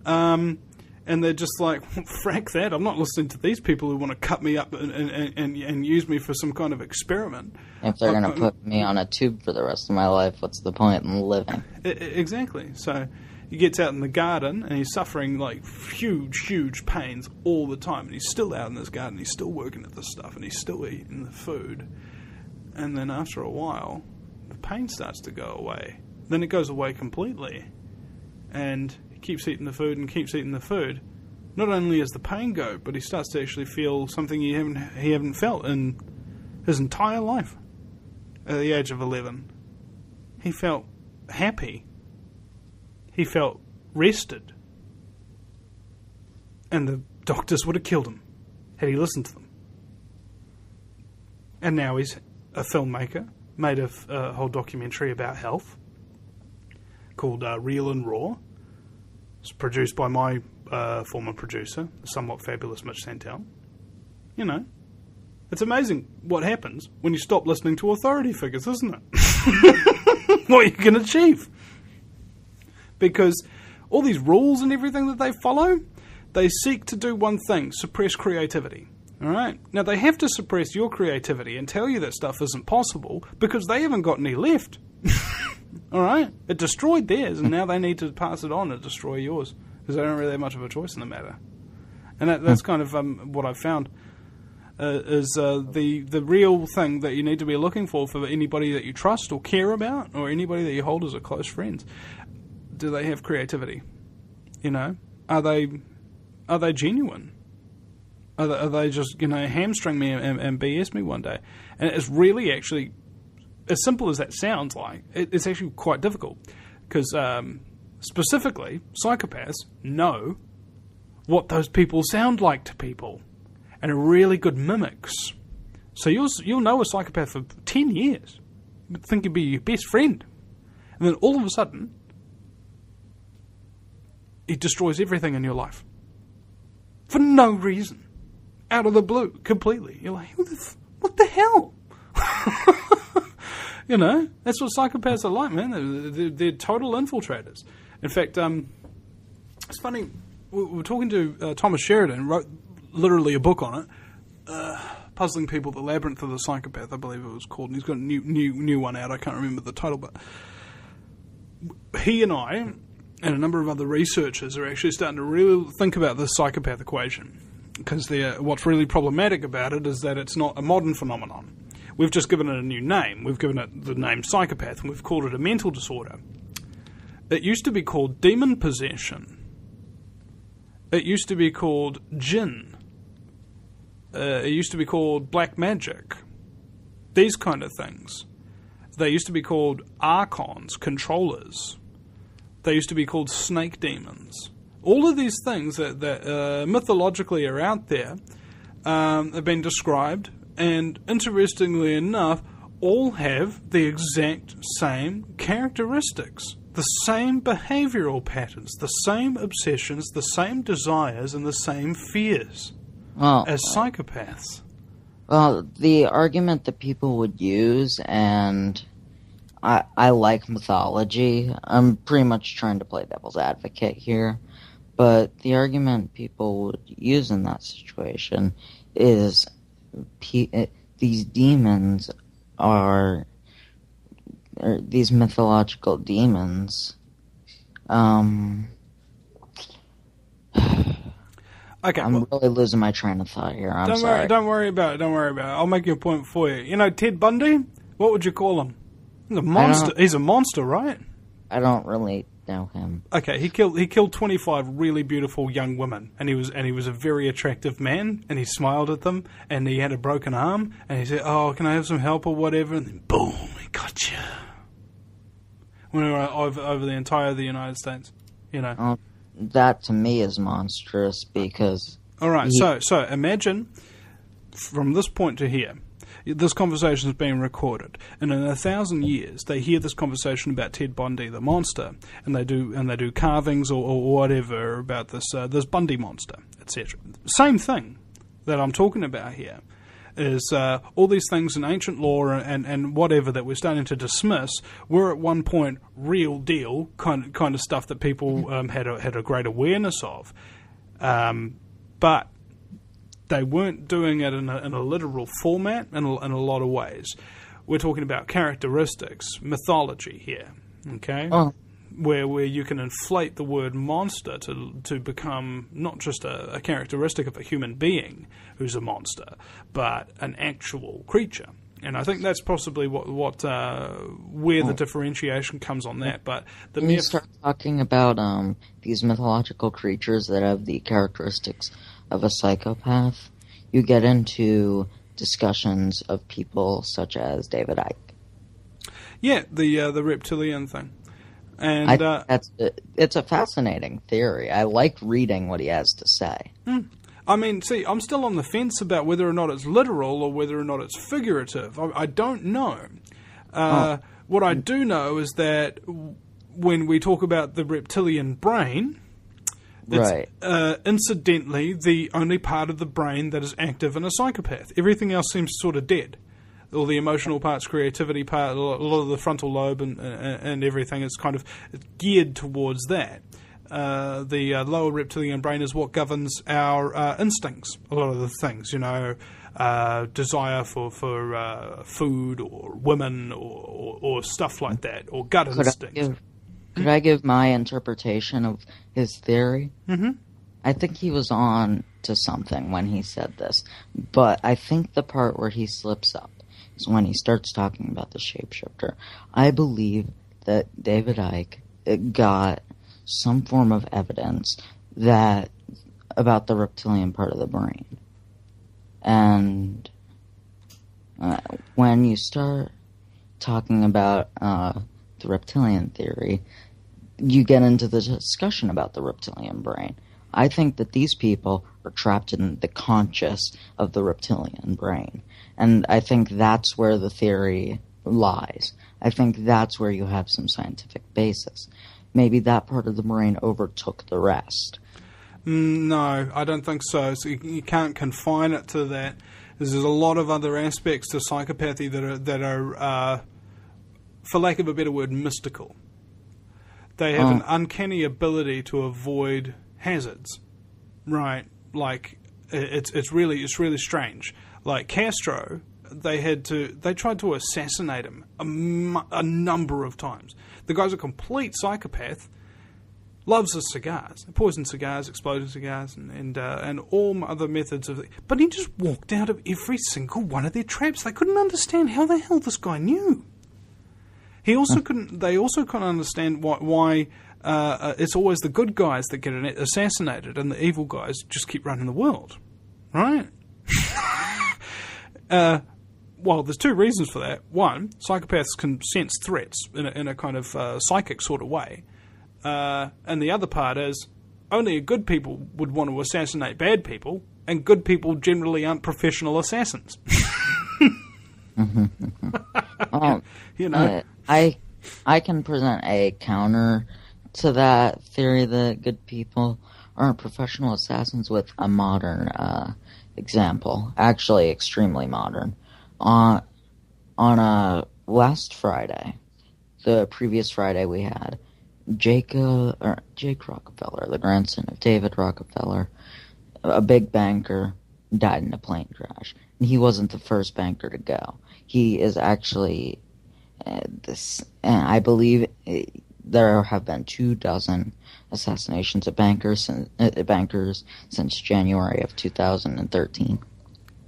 And they're just like, frack that. I'm not listening to these people who want to cut me up and use me for some kind of experiment. If they're going to put me on a tube for the rest of my life, what's the point in living? Exactly. So he gets out in the garden and he's suffering like huge pains all the time. And he's still out in this garden. He's still working at this stuff and he's still eating the food. And then after a while, the pain starts to go away. Then it goes away completely. And he keeps eating the food and keeps eating the food. Not only does the pain go, but he starts to actually feel something he haven't felt in his entire life. At the age of 11, he felt happy. He felt rested. And the doctors would have killed him had he listened to them. And now he's a filmmaker, made a whole documentary about health called Real and Raw. It's produced by my former producer, the somewhat fabulous Mitch Santel. You know, it's amazing what happens when you stop listening to authority figures, isn't it? What you can achieve. Because all these rules and everything that they follow, they seek to do one thing, suppress creativity. All right? Now, they have to suppress your creativity and tell you that stuff isn't possible because they haven't got any left. All right? It destroyed theirs, and now they need to pass it on and destroy yours because they don't really have much of a choice in the matter. And that's kind of what I've found. is the real thing that you need to be looking for anybody that you trust or care about, or anybody that you hold as a close friend. Do they have creativity? You know, are they genuine? Are they just, hamstring me and BS me one day? And it's really actually, as simple as that sounds like, it's actually quite difficult. Because specifically, psychopaths know what those people sound like to people. And are really good mimics. So you'll know a psychopath for 10 years. You think he'd be your best friend. And then all of a sudden, he destroys everything in your life. For no reason. Out of the blue, completely. You're like, what the hell? That's what psychopaths are like, man. They're total infiltrators. In fact, it's funny, we were talking to Thomas Sheridan, wrote literally a book on it, Puzzling People, The Labyrinth of the Psychopath, I believe it was called, and he's got a new one out. I can't remember the title, but he and I, and a number of other researchers, are actually starting to really think about the psychopath equation. Because what's really problematic about it is that it's not a modern phenomenon. We've just given it a new name. We've given it the name psychopath, and we've called it a mental disorder. It used to be called demon possession. It used to be called jinn. It used to be called black magic. These kind of things. They used to be called archons, controllers. They used to be called snake demons. All of these things that mythologically are out there have been described, and interestingly enough, all have the exact same characteristics, the same behavioral patterns, the same obsessions, the same desires, and the same fears as psychopaths. Well, the argument that people would use, and I like mythology, I'm pretty much trying to play devil's advocate here, but the argument people would use in that situation is these demons these mythological demons. Okay, I'm really losing my train of thought here. I'm sorry. Don't worry about it. I'll make you a point for you. You know Ted Bundy? What would you call him? He's a monster. He's a monster, right? I don't really know him. Okay, he killed 25 really beautiful young women, and he was a very attractive man, and he smiled at them, and he had a broken arm, and he said, "Oh, can I have some help or whatever?" And then boom, he got you. When we were over the entire of the United States, That to me is monstrous because. All right, so imagine from this point to here. This conversation is being recorded, and in 1,000 years, they hear this conversation about Ted Bundy, the monster, and they do carvings or whatever about this Bundy monster, etc. Same thing that I'm talking about here is all these things in ancient lore and whatever that we're starting to dismiss were at one point real deal kind of stuff that people had a great awareness of, but they weren't doing it in a literal format in a lot of ways. We're talking about characteristics, mythology here, okay? Oh. Where you can inflate the word monster to become not just a characteristic of a human being who's a monster, but an actual creature. And I think that's possibly where the differentiation comes on that. But when you start talking about these mythological creatures that have the characteristics of a psychopath, you get into discussions of people such as David Icke. Yeah, the reptilian thing. And it's a fascinating theory. I like reading what he has to say. I mean, see, I'm still on the fence about whether or not it's literal or whether or not it's figurative. I don't know. What I do know is that when we talk about the reptilian brain, it's incidentally the only part of the brain that is active in a psychopath. Everything else seems sort of dead. All the emotional parts, creativity part, a lot of the frontal lobe and everything is kind of geared towards that. The lower reptilian brain is what governs our instincts. A lot of the things, desire for food or women or stuff like that, or gut instinct. Could I give my interpretation of his theory? Mm-hmm. I think he was on to something when he said this, but I think the part where he slips up is when he starts talking about the shapeshifter. I believe that David Icke got some form of evidence that about the reptilian part of the brain. And when you start talking about the reptilian theory, you get into the discussion about the reptilian brain. I think that these people are trapped in the conscious of the reptilian brain. And I think that's where the theory lies. I think that's where you have some scientific basis. Maybe that part of the brain overtook the rest. No, I don't think so. So you can't confine it to that. There's a lot of other aspects to psychopathy that are for lack of a better word, mystical. They have an uncanny ability to avoid hazards, right? Like it's really strange. Like Castro, they tried to assassinate him a number of times. The guy's a complete psychopath. Loves his cigars, poisoned cigars, exploded cigars, and all other methods of. But he just walked out of every single one of their traps. They couldn't understand how the hell this guy knew. He also couldn't. They also couldn't understand why it's always the good guys that get assassinated, and the evil guys just keep running the world, right? Well, there's two reasons for that. One, psychopaths can sense threats in a kind of psychic sort of way. And the other part is, only good people would want to assassinate bad people, and good people generally aren't professional assassins. You know, I can present a counter to that theory that good people aren't professional assassins with a modern example, actually extremely modern. On last Friday, the previous Friday we had. Jake Rockefeller, the grandson of David Rockefeller, a big banker, died in a plane crash. And he wasn't the first banker to go. He is actually I believe there have been 24 assassinations of bankers since January of 2013.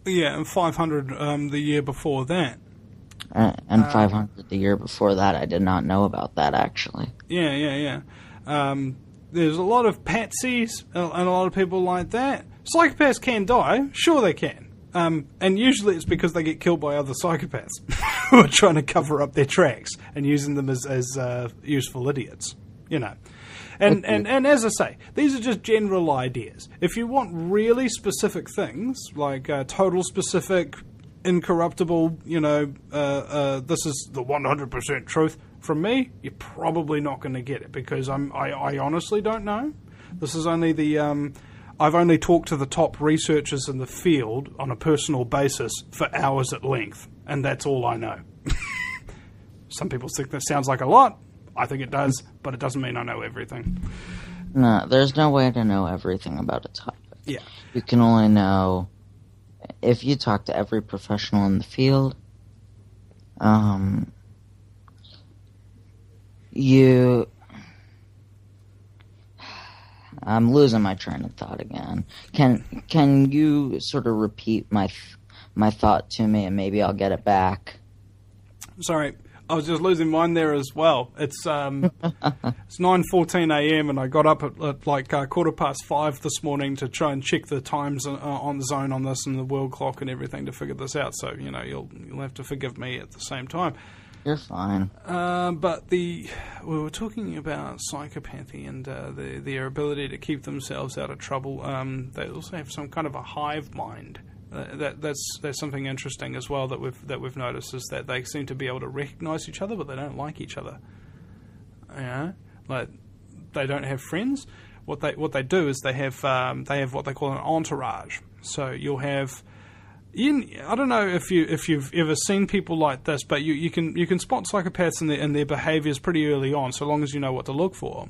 Yeah, and 500 the year before that. And 500 the year before that. I did not know about that, actually. Yeah. There's a lot of patsies and a lot of people like that. Psychopaths can die. Sure they can. And usually it's because they get killed by other psychopaths who are trying to cover up their tracks and using them as useful idiots, you know. And as I say, these are just general ideas. If you want really specific things, like total specific, incorruptible, you know, this is the 100% truth from me, you're probably not going to get it, because I honestly don't know. This is only the I've only talked to the top researchers in the field on a personal basis for hours at length, and that's all I know. Some people think that sounds like a lot. I think it does, but it doesn't mean I know everything. No, there's no way to know everything about a topic. Yeah. You can only know if you talk to every professional in the field. I'm losing my train of thought again. Can you sort of repeat my thought to me, and maybe I'll get it back? Sorry, I was just losing mine there as well. It's 9:14 a.m. and I got up at like 5:15 this morning to try and check the times on the zone on this and the world clock and everything to figure this out. So you know you'll have to forgive me at the same time. You're fine. But we were talking about psychopathy and their ability to keep themselves out of trouble. They also have some kind of a hive mind. That's something interesting as well that we've noticed, is that they seem to be able to recognise each other, but they don't like each other. Yeah, like they don't have friends. What they do is they have what they call an entourage. So you'll have. I don't know if you've ever seen people like this, but you can spot psychopaths in their behaviours pretty early on, so long as you know what to look for.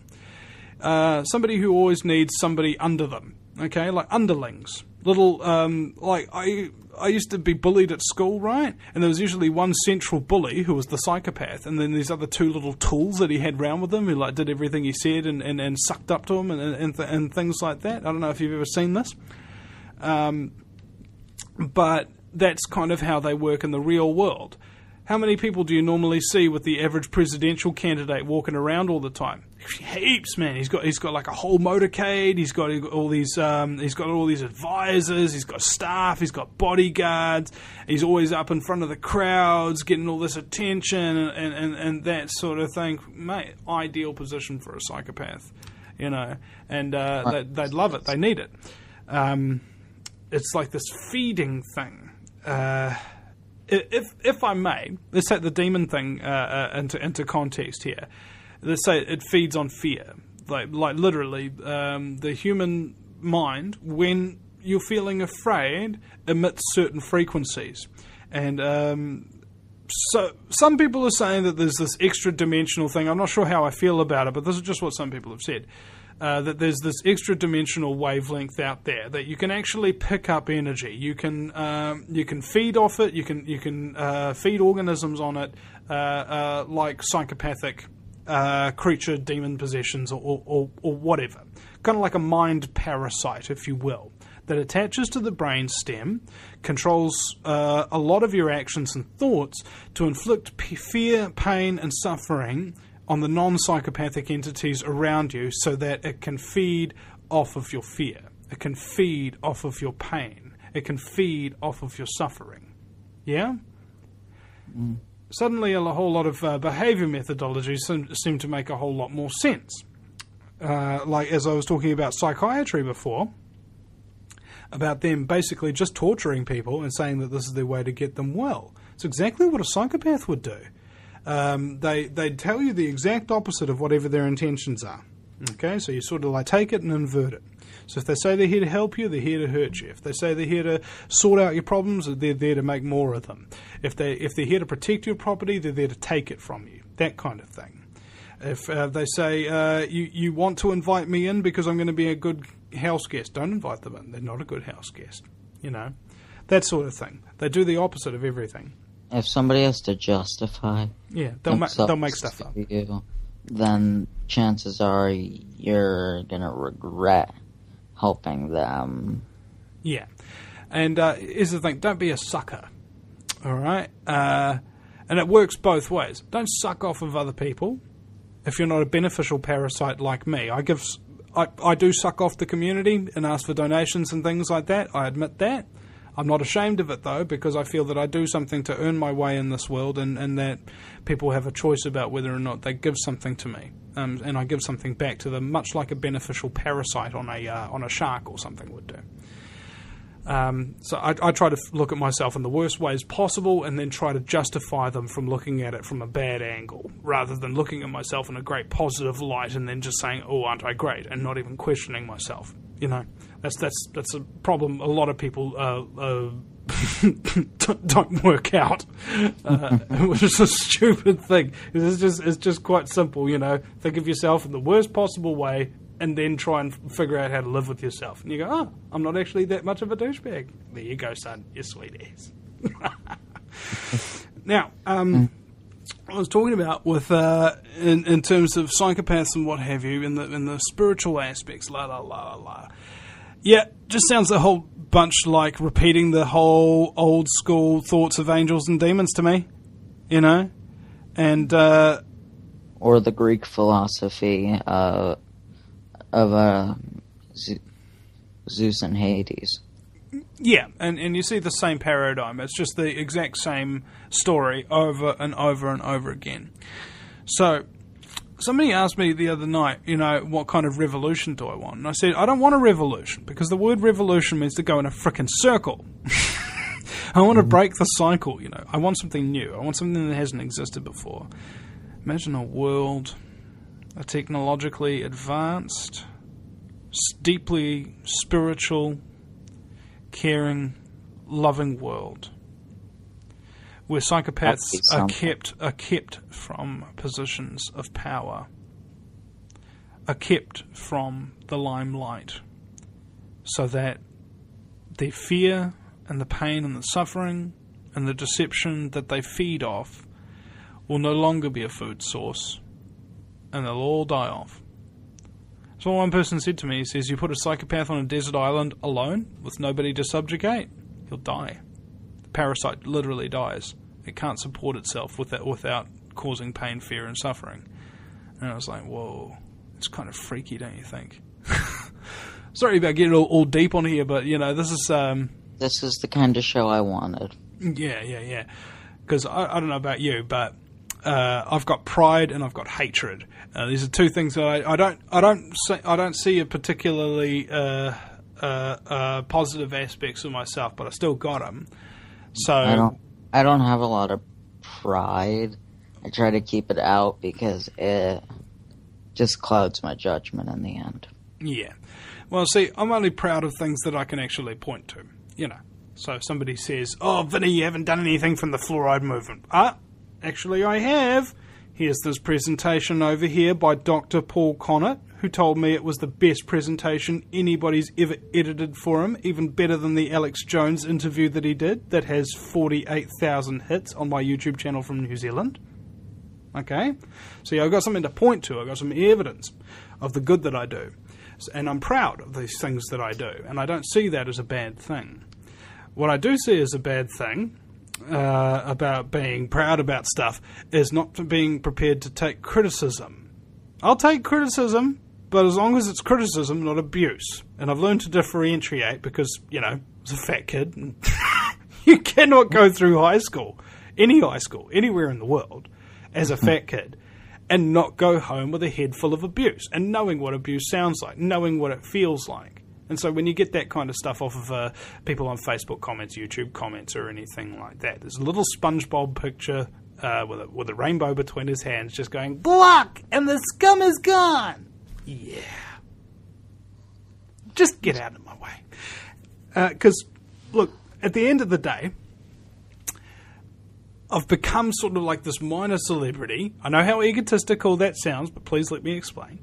Somebody who always needs somebody under them. okay, like underlings. Little, like I used to be bullied at school, right? And there was usually one central bully who was the psychopath, and then these other two little tools that he had round with him who like did everything he said and sucked up to him and things like that. I don't know if you've ever seen this, but that's kind of how they work in the real world. How many people do you normally see with the average presidential candidate walking around all the time? Heaps, man. He's got like a whole motorcade. He's got all these advisors. He's got staff. He's got bodyguards. He's always up in front of the crowds, getting all this attention and that sort of thing. Mate, ideal position for a psychopath, you know. And they'd love it. They need it. It's like this feeding thing. If I may, let's take the demon thing into context here. Let's say it feeds on fear, like literally, the human mind, when you're feeling afraid, emits certain frequencies, and so some people are saying that there's this extra dimensional thing. I'm not sure how I feel about it, but this is just what some people have said. That there's this extra dimensional wavelength out there that you can actually pick up energy. You can feed off it. You can feed organisms on it, like psychopathic creature demon possessions or whatever. Kind of like a mind parasite, if you will, that attaches to the brain stem, controls a lot of your actions and thoughts to inflict fear, pain, and suffering on the non-psychopathic entities around you so that it can feed off of your fear. It can feed off of your pain. It can feed off of your suffering. Yeah? Mm. Suddenly a whole lot of behavior methodologies seem to make a whole lot more sense. Like as I was talking about psychiatry before, about them basically just torturing people and saying that this is their way to get them well. It's exactly what a psychopath would do. They tell you the exact opposite of whatever their intentions are. Okay, so you sort of like take it and invert it. So if they say they're here to help you, they're here to hurt you. If they say they're here to sort out your problems, they're there to make more of them. If they're here to protect your property, they're there to take it from you. That kind of thing. If they say you want to invite me in because I'm going to be a good house guest, don't invite them in. They're not a good house guest. You know, that sort of thing. They do the opposite of everything. If somebody has to justify, they'll make stuff up. You, then chances are you're gonna regret helping them. Yeah, and here's the thing: don't be a sucker. All right, and it works both ways. Don't suck off of other people. If you're not a beneficial parasite like me, I do suck off the community and ask for donations and things like that. I admit that. I'm not ashamed of it, though, because I feel that I do something to earn my way in this world and that people have a choice about whether or not they give something to me. And I give something back to them, much like a beneficial parasite on a shark or something would do. So I try to look at myself in the worst ways possible and then try to justify them from looking at it from a bad angle, rather than looking at myself in a great positive light and then just saying, oh, aren't I great, and not even questioning myself, you know. That's a problem a lot of people don't work out, which is a stupid thing. It's just quite simple, you know. Think of yourself in the worst possible way and then try and figure out how to live with yourself. And you go, oh, I'm not actually that much of a douchebag. There you go, son. You're sweet ass. Now, I was talking about with in terms of psychopaths and what have you, in the spiritual aspects, la la la la. Yeah, just sounds a whole bunch like repeating the whole old school thoughts of angels and demons to me, you know, and or the Greek philosophy of Zeus and Hades. Yeah, and you see the same paradigm. It's just the exact same story over and over and over again. So somebody asked me the other night, you know, what kind of revolution do I want? And I said, I don't want a revolution, because the word revolution means to go in a frickin' circle. I want to break the cycle, you know. I want something new. I want something that hasn't existed before. Imagine a world, a technologically advanced, deeply spiritual, caring, loving world where psychopaths are kept from positions of power, are kept from the limelight, so that the fear and the pain and the suffering and the deception that they feed off will no longer be a food source, and they'll all die off. So one person said to me, he says, you put a psychopath on a desert island alone with nobody to subjugate, he'll die. The parasite literally dies. It can't support itself without causing pain, fear, and suffering. And I was like, whoa, it's kind of freaky, don't you think? Sorry about getting all deep on here, but, this is... This is the kind of show I wanted. Yeah. Because I don't know about you, but I've got pride and I've got hatred. These are two things that I don't see a particularly positive aspects of myself, but I still got them. So I don't have a lot of pride. I try to keep it out because it just clouds my judgment in the end. Yeah. Well, see, I'm only proud of things that I can actually point to. So if somebody says, oh, Vinny, you haven't done anything from the fluoride movement. Actually I have. Here's this presentation over here by Dr. Paul Connett, who told me it was the best presentation anybody's ever edited for him, even better than the Alex Jones interview that he did, that has 48,000 hits on my YouTube channel from New Zealand. Okay? So I've got something to point to. I've got some evidence of the good that I do. And I'm proud of these things that I do, and I don't see that as a bad thing. What I do see as a bad thing about being proud about stuff is not being prepared to take criticism. I'll take criticism, but as long as it's criticism, not abuse. And I've learned to differentiate because, I was a fat kid. And you cannot go through high school, anywhere in the world, as a fat kid, and not go home with a head full of abuse, and knowing what abuse sounds like, knowing what it feels like. And so when you get that kind of stuff off of people on Facebook comments, YouTube comments, or anything like that, there's a little SpongeBob picture with a rainbow between his hands just going, block, and the scum is gone. Yeah. Just get out of my way. Because, look, at the end of the day, I've become sort of like this minor celebrity. I know how egotistical that sounds, but please let me explain.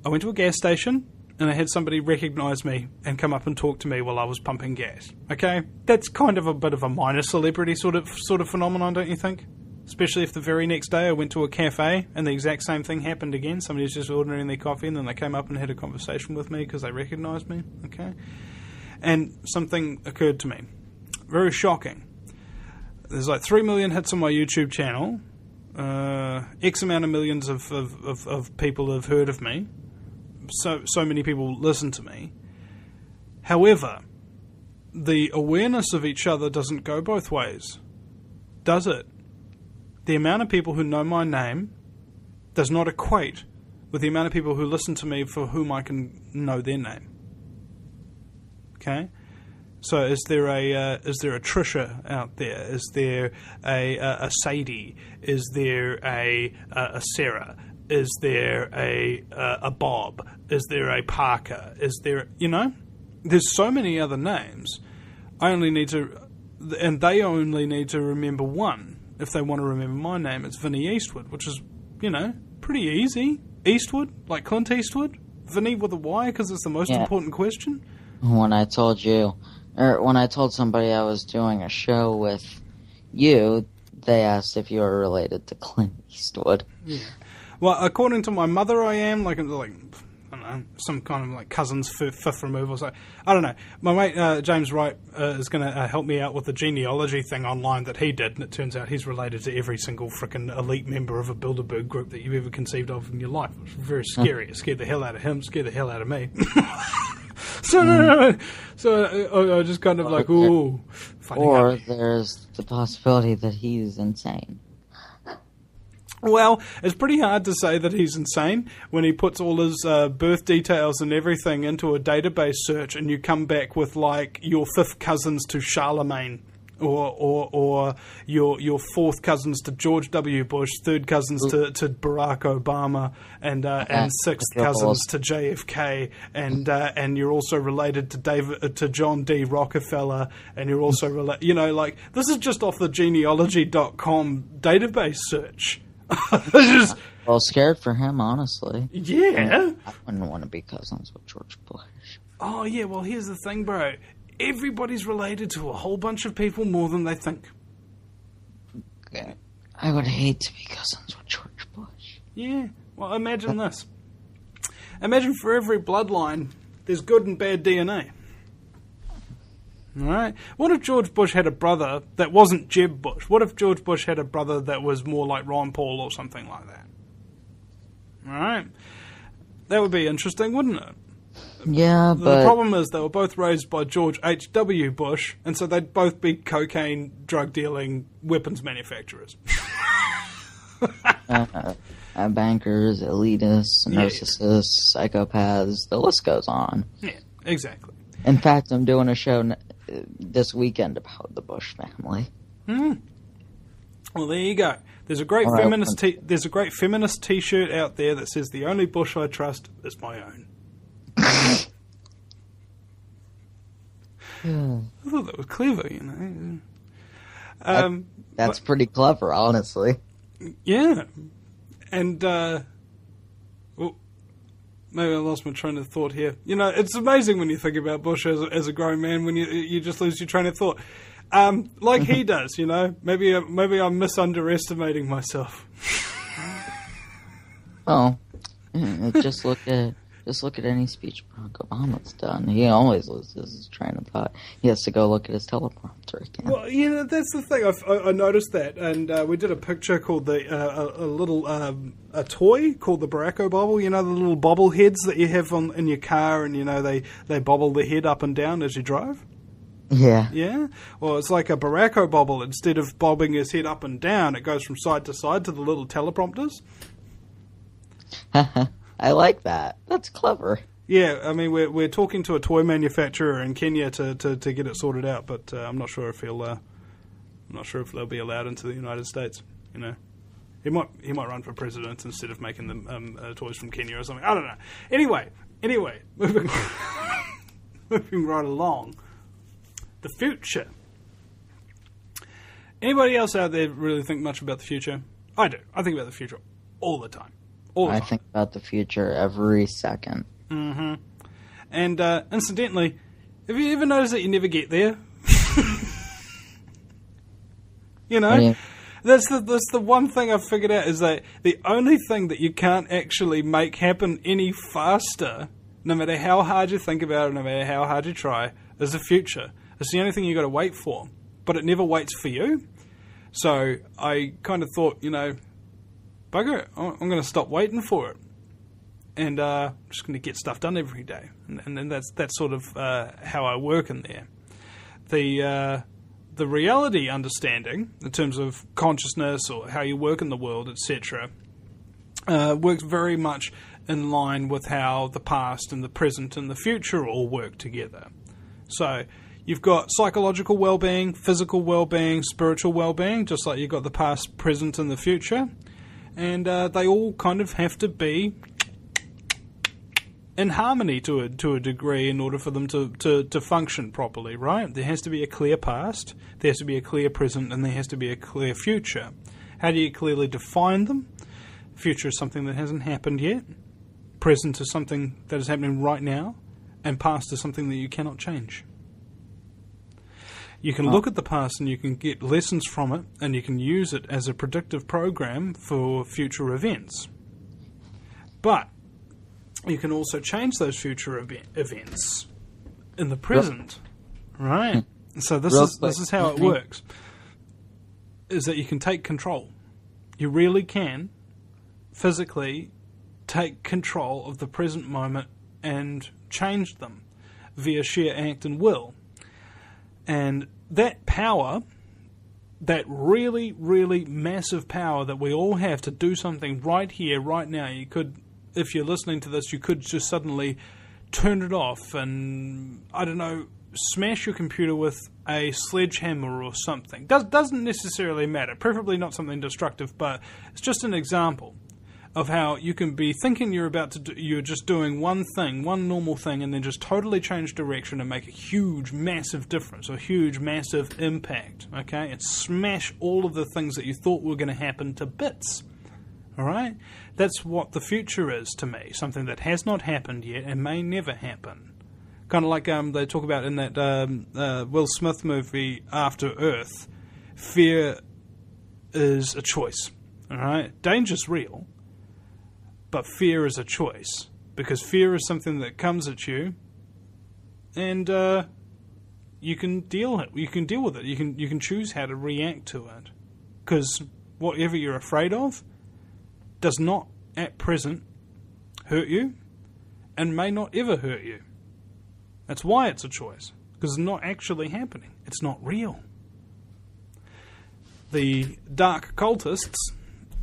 I went to a gas station, and I had somebody recognise me and come up and talk to me while I was pumping gas. Okay? That's kind of a bit of a minor celebrity sort of phenomenon, don't you think? Especially if the very next day I went to a cafe and the exact same thing happened again. Somebody was just ordering their coffee and then they came up and had a conversation with me because they recognised me. Okay? And something occurred to me. Very shocking. There's like 3 million hits on my YouTube channel. X amount of millions of people have heard of me. So many people listen to me. However, the awareness of each other doesn't go both ways, does it? The amount of people who know my name does not equate with the amount of people who listen to me for whom I can know their name. Okay? So is there a Trisha out there? Is there a Sadie? Is there a Sarah? Is there a Bob? Is there a Parker? Is there, there's so many other names. They only need to remember one. If they want to remember my name, it's Vinny Eastwood, which is, pretty easy. Eastwood, like Clint Eastwood. Vinny with a Y, because it's the most important question. When I told somebody I was doing a show with you, they asked if you were related to Clint Eastwood. Yeah. Well, according to my mother, I am I don't know, some kind of like cousin's fifth removal. So I don't know. My mate James Wright is going to help me out with the genealogy thing online that he did, and it turns out he's related to every single frickin' elite member of a Bilderberg group that you've ever conceived of in your life. It was very scary. It scared the hell out of him. Scared the hell out of me. So I just kind of like, ooh. Or there's the possibility that he's insane. Well, it's pretty hard to say that he's insane when he puts all his birth details and everything into a database search, and you come back with like your fifth cousins to Charlemagne, or your fourth cousins to George W. Bush, third cousins to Barack Obama, and sixth cousins to JFK, and you're also related to John D. Rockefeller, and you're also related. Like this is just off the genealogy.com database search. Well, scared for him, honestly. Yeah. I wouldn't want to be cousins with George Bush. Oh, yeah, well, here's the thing, bro. Everybody's related to a whole bunch of people more than they think. I would hate to be cousins with George Bush. Yeah, well, imagine this. Imagine for every bloodline, there's good and bad DNA. Alright? What if George Bush had a brother that wasn't Jeb Bush? What if George Bush had a brother that was more like Ron Paul or something like that? Alright? That would be interesting, wouldn't it? Yeah, but... The problem is they were both raised by George H.W. Bush, and so they'd both be cocaine, drug-dealing, weapons manufacturers. Bankers, elitists, narcissists, psychopaths, the list goes on. Yeah, exactly. In fact, I'm doing a show this weekend about the Bush family. Well, there you go. There's a great there's a great feminist T-shirt out there that says the only Bush I trust is my own. I thought that was clever, you know. That's pretty clever, honestly. Yeah. And, well, maybe I lost my train of thought here. You know, it's amazing when you think about Bush as a grown man, when you just lose your train of thought. Like he does, you know. Maybe I'm misunderestimating myself. Oh, just look at any speech Barack Obama's done. He always loses his train of thought. He has to go look at his teleprompter again. Well, you know, that's the thing. I noticed that, and we did a picture called a toy called the Barack Obobble. You know, the little bobble heads that you have in your car, and you know they bobble the head up and down as you drive. Yeah. Yeah? Well, it's like a Barack Obobble. Instead of bobbing his head up and down, it goes from side to side to the little teleprompters. I like that. That's clever. Yeah, I mean, we're talking to a toy manufacturer in Kenya to get it sorted out, but I'm not sure if they'll be allowed into the United States. You know, he might run for president instead of making them toys from Kenya or something. I don't know. Anyway, moving right along. The future. Anybody else out there really think much about the future? I do. I think about the future all the time. I think about the future every second. Mm-hmm. And incidentally, have you ever noticed that you never get there? You know, that's the one thing I've figured out is that the only thing that you can't actually make happen any faster, no matter how hard you think about it, no matter how hard you try, is the future. It's the only thing you got to wait for, but it never waits for you. So I kind of thought, you know, bugger, I'm going to stop waiting for it, and I'm just going to get stuff done every day, and that's sort of how I work in there. The reality understanding in terms of consciousness or how you work in the world, etc., works very much in line with how the past and the present and the future all work together. So you've got psychological well-being, physical well-being, spiritual well-being, just like you've got the past, present, and the future. And they all kind of have to be in harmony to a degree in order for them to function properly, right? There has to be a clear past, there has to be a clear present, and there has to be a clear future. How do you clearly define them? Future is something that hasn't happened yet. Present is something that is happening right now. And past is something that you cannot change. You can look at the past and you can get lessons from it, and you can use it as a predictive program for future events. But you can also change those future events in the present, right? So this is how it works, is that you can take control. You really can physically take control of the present moment and change them via sheer act and will. And that power, that really, really massive power that we all have to do something right here, right now, you could, if you're listening to this, you could just suddenly turn it off and, I don't know, smash your computer with a sledgehammer or something. Doesn't necessarily matter, preferably not something destructive, but it's just an example of how you can be thinking you're just doing one thing, one normal thing, and then just totally change direction and make a huge, massive difference, a huge, massive impact, okay? And smash all of the things that you thought were going to happen to bits, all right? That's what the future is to me, something that has not happened yet and may never happen. Kind of like they talk about in that Will Smith movie, After Earth. Fear is a choice, all right? Danger's real, but fear is a choice. Because fear is something that comes at you, and you can deal with it. You can choose how to react to it. Because whatever you're afraid of does not, at present, hurt you, and may not ever hurt you. That's why it's a choice, because it's not actually happening. It's not real. The dark cultists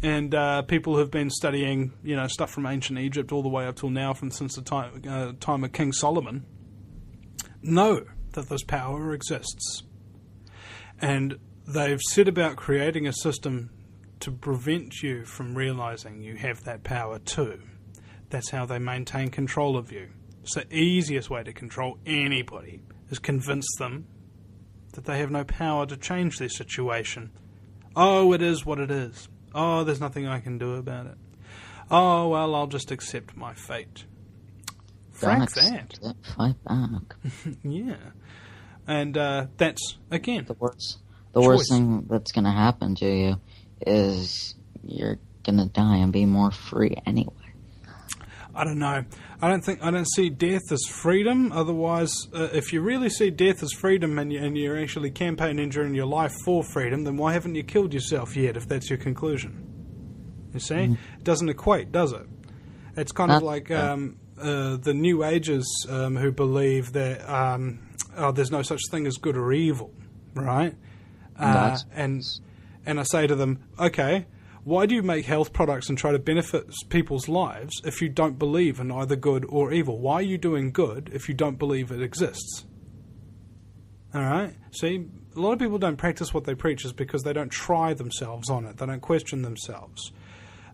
and people who've been studying, stuff from ancient Egypt all the way up till now, since the time of King Solomon, know that this power exists. And they've set about creating a system to prevent you from realizing you have that power too. That's how they maintain control of you. It's the easiest way to control anybody, is convince them that they have no power to change their situation. Oh, it is what it is. Oh, there's nothing I can do about it. Oh, well, I'll just accept my fate. Frank that. Fight back. Yeah. And that's, again, the worst thing that's going to happen to you is you're going to die and be more free anyway. I don't know. I don't see death as freedom. Otherwise, if you really see death as freedom and you're actually campaigning during your life for freedom, then why haven't you killed yourself yet, if that's your conclusion? You see? It doesn't equate, does it? It's kind of like the New Agers who believe that there's no such thing as good or evil, right? And I say to them, okay, why do you make health products and try to benefit people's lives if you don't believe in either good or evil? Why are you doing good if you don't believe it exists? All right? See, a lot of people don't practice what they preach is because they don't try themselves on it. They don't question themselves.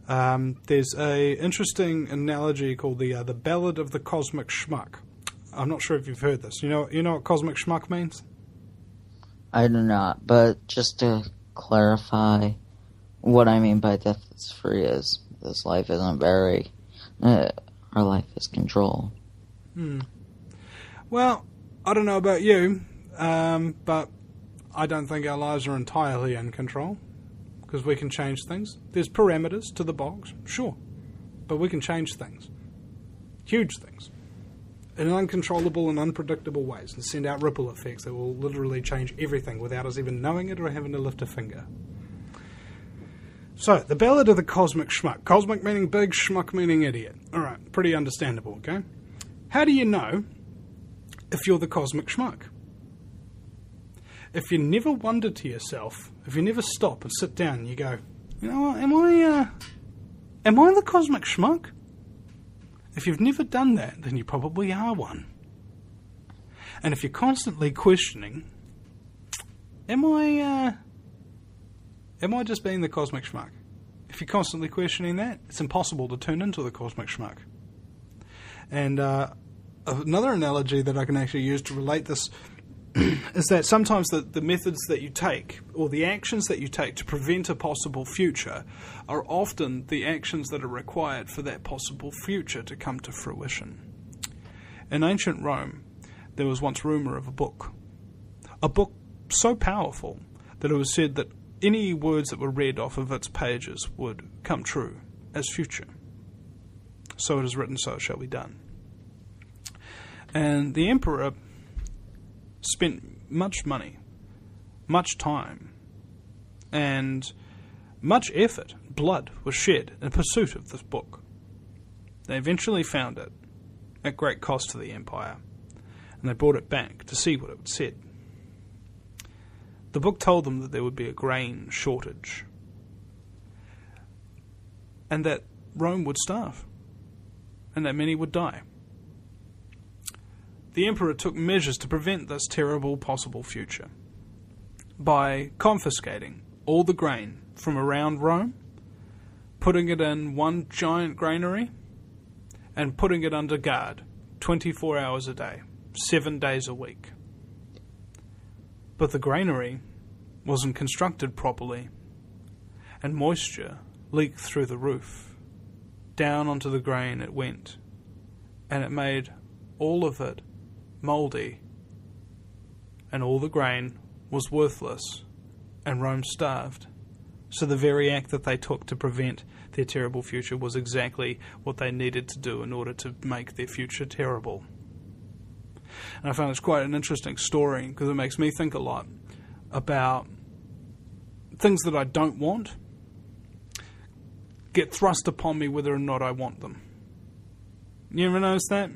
There's a interesting analogy called the Ballad of the Cosmic Schmuck. I'm not sure if you've heard this. You know what cosmic schmuck means? I do not, but just to clarify, what I mean by death is free is this life isn't very... our life is controlled. Well, I don't know about you, but I don't think our lives are entirely in control, because we can change things. There's parameters to the box, sure, but we can change things. Huge things. In uncontrollable and unpredictable ways, and send out ripple effects that will literally change everything without us even knowing it or having to lift a finger. So, the Ballad of the Cosmic Schmuck. Cosmic meaning big, schmuck meaning idiot. Alright, pretty understandable, okay? How do you know if you're the cosmic schmuck? If you never wonder to yourself, if you never stop and sit down and you go, you know what, am I the cosmic schmuck? If you've never done that, then you probably are one. And if you're constantly questioning, am I just being the cosmic schmuck? If you're constantly questioning that, it's impossible to turn into the cosmic schmuck. And another analogy that I can actually use to relate this is that sometimes the methods that you take, or the actions that you take to prevent a possible future, are often the actions that are required for that possible future to come to fruition. In ancient Rome, there was once rumour of a book so powerful that it was said that any words that were read off of its pages would come true as future. So it is written, so it shall be done. And the emperor spent much money, much time, and much effort, blood was shed in pursuit of this book. They eventually found it at great cost to the empire, and they brought it back to see what it said. The book told them that there would be a grain shortage, and that Rome would starve, and that many would die. The emperor took measures to prevent this terrible possible future by confiscating all the grain from around Rome, putting it in one giant granary, and putting it under guard 24 hours a day, 7 days a week. But the granary wasn't constructed properly, and moisture leaked through the roof. Down onto the grain it went, and it made all of it mouldy, and all the grain was worthless, and Rome starved. So the very act that they took to prevent their terrible future was exactly what they needed to do in order to make their future terrible. And I found it's quite an interesting story because it makes me think a lot about things that I don't want get thrust upon me whether or not I want them. You ever notice that?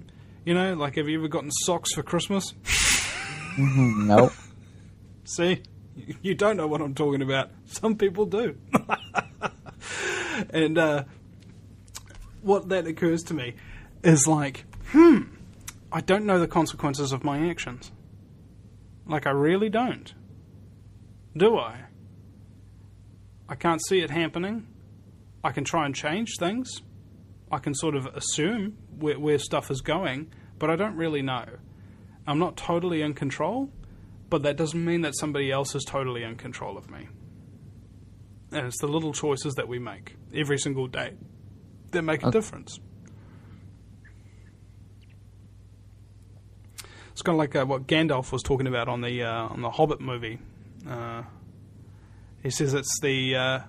You know, like, have you ever gotten socks for Christmas? Nope. See? You don't know what I'm talking about. Some people do. And what that occurs to me is like, I don't know the consequences of my actions. Like, I really don't. Do I? I can't see it happening. I can try and change things. I can sort of assume where stuff is going, but I don't really know. I'm not totally in control, but that doesn't mean that somebody else is totally in control of me. And it's the little choices that we make every single day that make a difference. It's kind of like what Gandalf was talking about on the Hobbit movie. He says it's the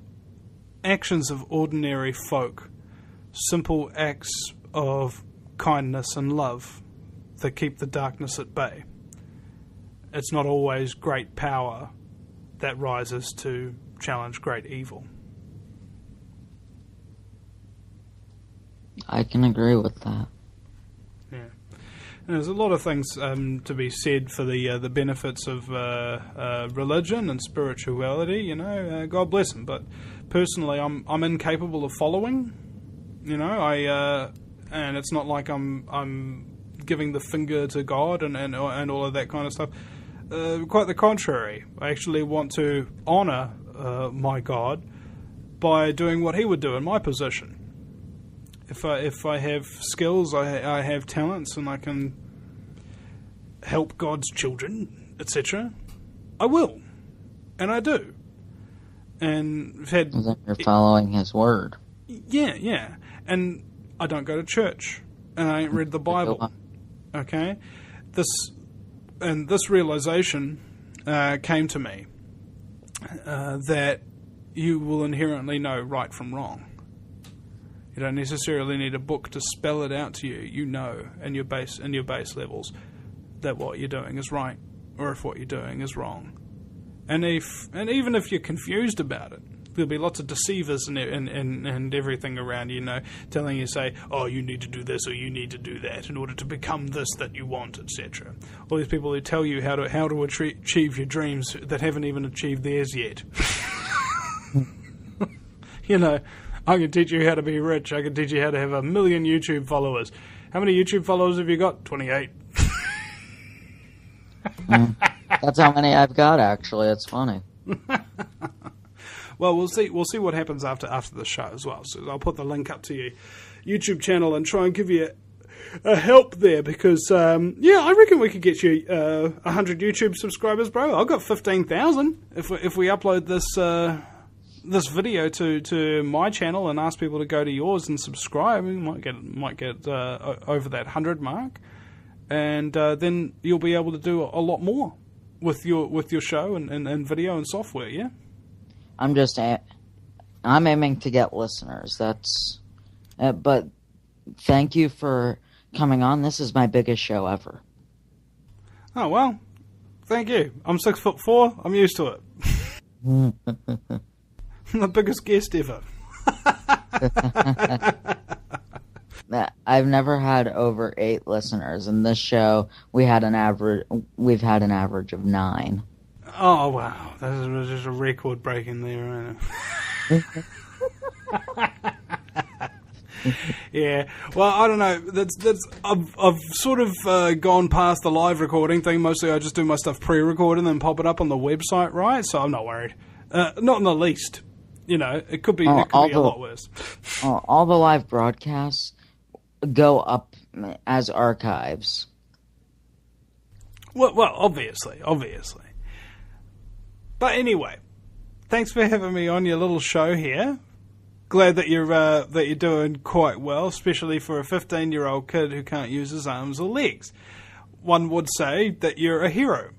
actions of ordinary folk, simple acts of kindness and love that keep the darkness at bay. It's not always great power that rises to challenge great evil. I can agree with that. Yeah. And there's a lot of things to be said for the benefits of religion and spirituality. You know, God bless them. But personally, I'm incapable of following. You know, and it's not like I'm giving the finger to God and all of that kind of stuff. Quite the contrary. I actually want to honour my God by doing what He would do in my position. If I have skills, I have talents, and I can help God's children, etc., I will, and I do. And I've had. Then you're following His word. Yeah, and I don't go to church, and I ain't read the Bible. Okay, this realization came to me that you will inherently know right from wrong. You don't necessarily need a book to spell it out to you. You know, in your base levels, that what you're doing is right, or if what you're doing is wrong. And even if you're confused about it, there'll be lots of deceivers and everything around you, telling you, say, oh, you need to do this or you need to do that in order to become this that you want, etc. All these people who tell you how to achieve your dreams that haven't even achieved theirs yet. You know, I can teach you how to be rich. I can teach you how to have 1 million YouTube followers. How many YouTube followers have you got? 28. That's how many I've got, actually. It's funny. Well, we'll see what happens after the show as well. So I'll put the link up to your YouTube channel and try and give you a help there because, I reckon we could get you 100 YouTube subscribers, bro. I've got 15,000 if we upload this video to my channel and ask people to go to yours and subscribe. We might get over that 100 mark, and then you'll be able to do a lot more with your show and video and software. Yeah. I'm aiming to get listeners. But thank you for coming on. This is my biggest show ever. Oh, well, thank you. I'm 6'4". I'm used to it. I'm the biggest guest ever. I've never had over 8 listeners. In this show, we've had an average of 9. Oh, wow. That is just a record breaking there, isn't it? Yeah. Well, I don't know. I've sort of gone past the live recording thing. Mostly I just do my stuff pre-recorded and then pop it up on the website, right? So I'm not worried. Not in the least. You know, it could be a lot worse. All the live broadcasts go up as archives. Well, obviously. But anyway, thanks for having me on your little show here. Glad that you're doing quite well, especially for a 15-year-old kid who can't use his arms or legs. one would say that you're a hero,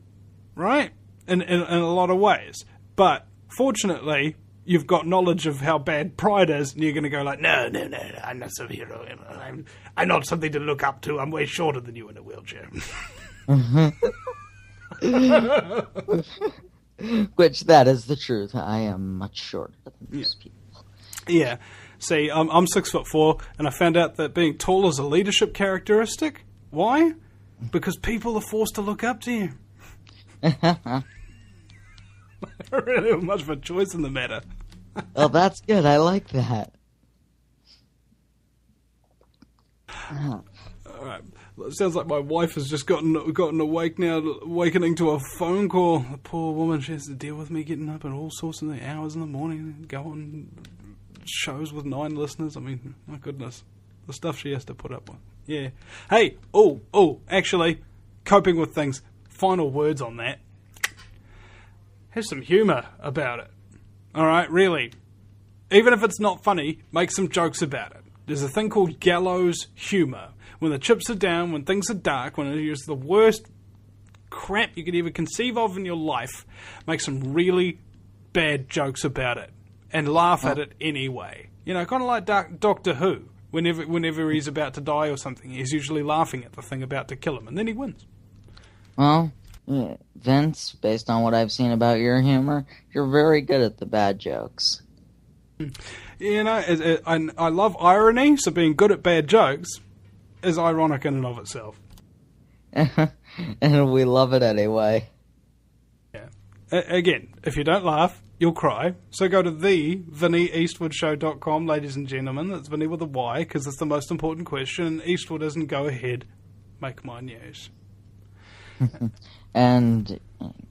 right? In a lot of ways. But fortunately, you've got knowledge of how bad pride is, and you're going to go like, no, I'm not some hero. I'm not something to look up to. I'm way shorter than you in a wheelchair. Which, that is the truth. I am much shorter than these people. Yeah. See, I'm 6'4", and I found out that being tall is a leadership characteristic. Why? Because people are forced to look up to you. I don't really have much of a choice in the matter. Oh, that's good. I like that. All right. It sounds like my wife has just gotten awake now, awakening to a phone call. The poor woman, she has to deal with me getting up at all sorts of hours in the morning and go on shows with 9 listeners. I mean, my goodness. The stuff she has to put up with. Yeah. Hey, actually, coping with things. Final words on that. Have some humour about it. Alright, really. Even if it's not funny, make some jokes about it. There's a thing called gallows humour. When the chips are down, when things are dark, when it's the worst crap you could ever conceive of in your life, make some really bad jokes about it. And laugh at it anyway. You know, kind of like Doctor Who. Whenever he's about to die or something, he's usually laughing at the thing about to kill him, and then he wins. Well, Vince, based on what I've seen about your humor, you're very good at the bad jokes. You know, I love irony, so being good at bad jokes is ironic in and of itself. And we love it anyway. Yeah. Again, if you don't laugh, you'll cry. So go to VinnyEastwoodShow.com, ladies and gentlemen. That's Vinny with a Y, because it's the most important question. Eastwood isn't go ahead, make my news. And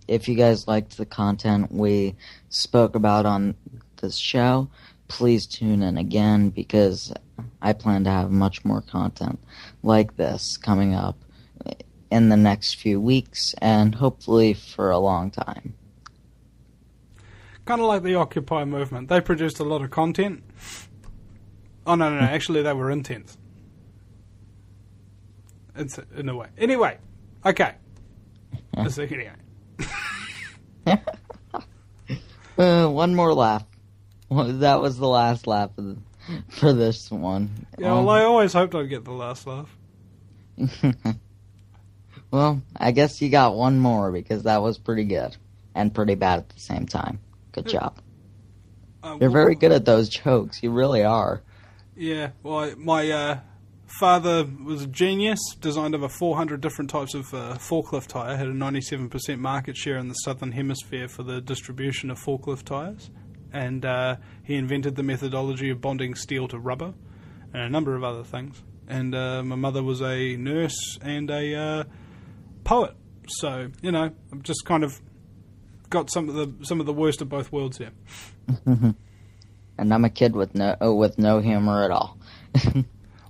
if you guys liked the content we spoke about on this show, please tune in again, because I plan to have much more content like this coming up in the next few weeks, and hopefully for a long time. Kind of like the Occupy movement. They produced a lot of content. Oh, no. Actually, they were intense. It's in a way. Anyway. Okay. Anyway. One more laugh. That was the last laugh for this one. Yeah, well, I always hoped I'd get the last laugh. Well, I guess you got one more, because that was pretty good. And pretty bad at the same time. Good job. You're very good at those jokes. You really are. Yeah, well, my father was a genius, designed over 400 different types of forklift tyre, had a 97% market share in the southern hemisphere for the distribution of forklift tyres, and he invented the methodology of bonding steel to rubber, and a number of other things. And my mother was a nurse and a poet, so, you know, I've just kind of got some of the worst of both worlds here. And I'm a kid with no humor at all.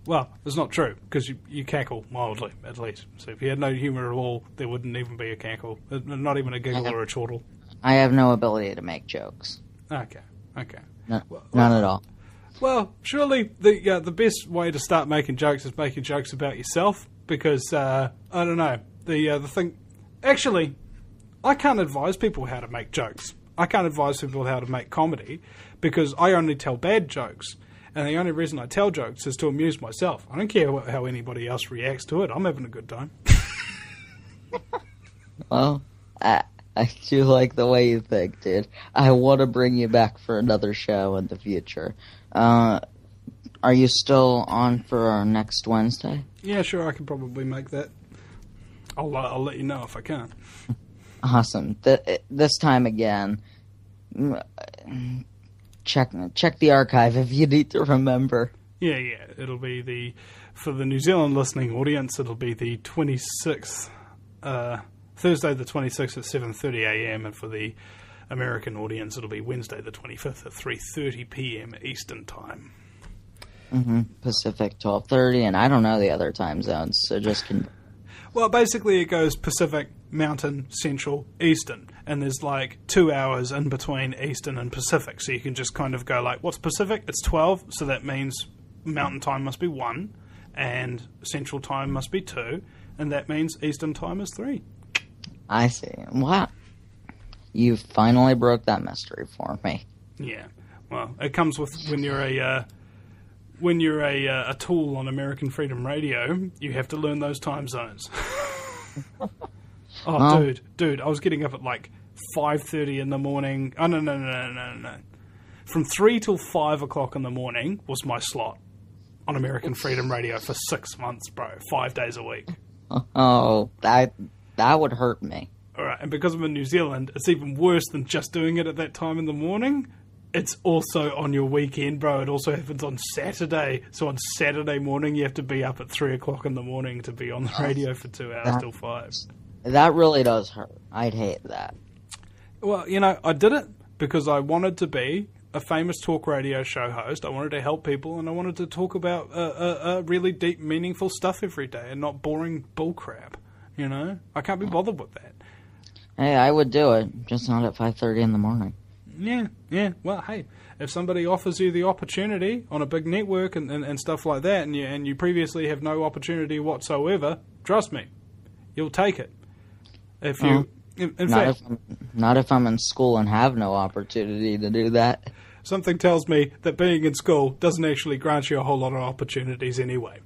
Well, it's not true, because you cackle mildly, at least. So if you had no humour at all, there wouldn't even be a cackle. Not even a giggle or a chortle. I have no ability to make jokes. Okay. No, none at all. Well, surely the best way to start making jokes is making jokes about yourself, because, I don't know, the thing... Actually, I can't advise people how to make jokes. I can't advise people how to make comedy, because I only tell bad jokes. And the only reason I tell jokes is to amuse myself. I don't care how anybody else reacts to it. I'm having a good time. Well, I do like the way you think, dude. I want to bring you back for another show in the future. Are you still on for our next Wednesday? Yeah, sure, I can probably make that. I'll let you know if I can. Awesome. This time again, check the archive if you need to remember. Yeah. It'll be for the New Zealand listening audience, it'll be the 26th, Thursday the 26th at 7:30 a.m. and for the American audience, it'll be Wednesday the 25th at 3:30 p.m. Eastern Time. Pacific 12:30, and I don't know the other time zones, so just Well, basically it goes Pacific, Mountain, Central, Eastern, and there's like 2 hours in between Eastern and Pacific, so you can just kind of go like, what's Pacific? It's 12, so that means Mountain Time must be 1, and Central Time must be 2, and that means Eastern time is 3. I see. Wow. You finally broke that mystery for me. Yeah. Well, it comes with when you're a tool on American Freedom Radio, you have to learn those time zones. Dude, I was getting up at like 5:30 in the morning. Oh, no. From 3 till 5 o'clock in the morning was my slot on American Freedom Radio for 6 months, bro. 5 days a week. Oh, that would hurt me. All right, and because I'm in New Zealand, it's even worse than just doing it at that time in the morning. It's also on your weekend, bro. It also happens on Saturday. So on Saturday morning, you have to be up at 3 o'clock in the morning to be on the radio for 2 hours till 5. That really does hurt. I'd hate that. Well, you know, I did it because I wanted to be a famous talk radio show host. I wanted to help people, and I wanted to talk about really deep, meaningful stuff every day and not boring bullcrap. You know? I can't be bothered with that. Hey, I would do it, just not at 5:30 in the morning. Yeah. Well, hey, if somebody offers you the opportunity on a big network and stuff like that, and you previously have no opportunity whatsoever, trust me, you'll take it. If you, in fact, not if I'm in school and have no opportunity to do that. Something tells me that being in school doesn't actually grant you a whole lot of opportunities anyway.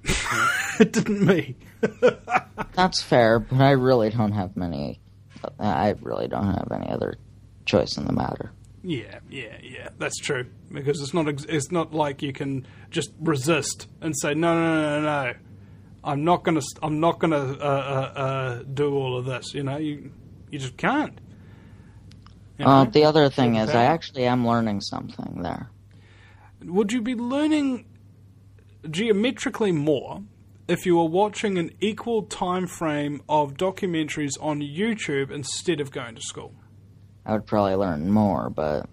It didn't me. That's fair, but I really don't have any other choice in the matter. Yeah, that's true. Because it's not like you can just resist and say no. I'm not gonna do all of this. You know, you just can't. You know? The other thing is, I actually am learning something there. Would you be learning geometrically more if you were watching an equal time frame of documentaries on YouTube instead of going to school? I would probably learn more, but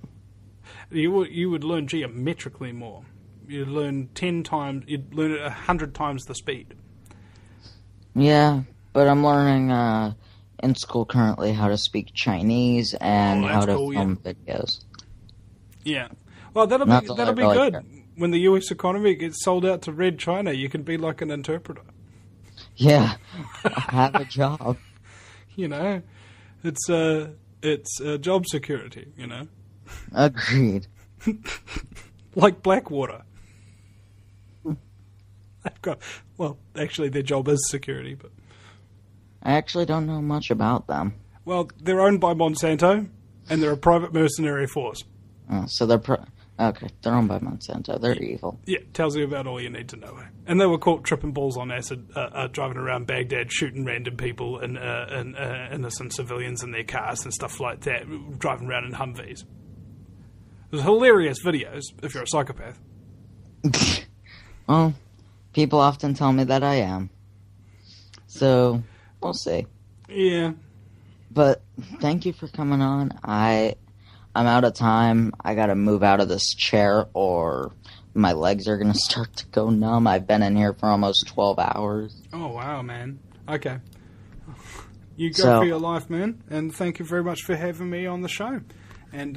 you would learn geometrically more. You'd learn 10 times. You'd learn at 100 times the speed. Yeah, but I'm learning in school currently how to speak Chinese and how to film videos. Yeah, well, that'll be really good. care. When the US economy gets sold out to Red China, you can be like an interpreter. Yeah, I have a job. You know, it's job security. You know, Agreed. like Blackwater. Actually, their job is security, but I actually don't know much about them. Well, they're owned by Monsanto, and they're a private mercenary force. So they're they're owned by Monsanto. They're evil. Yeah, tells you about all you need to know. And they were caught tripping balls on acid, driving around Baghdad, shooting random people and innocent civilians in their cars and stuff like that, driving around in Humvees. It was hilarious videos if you're a psychopath. Well, people often tell me that I am. So, we'll see. Yeah. But thank you for coming on. I'm out of time. I gotta move out of this chair or my legs are gonna start to go numb. I've been in here for almost 12 hours. Oh, wow, man. Okay. You go for your life, man. And thank you very much for having me on the show. And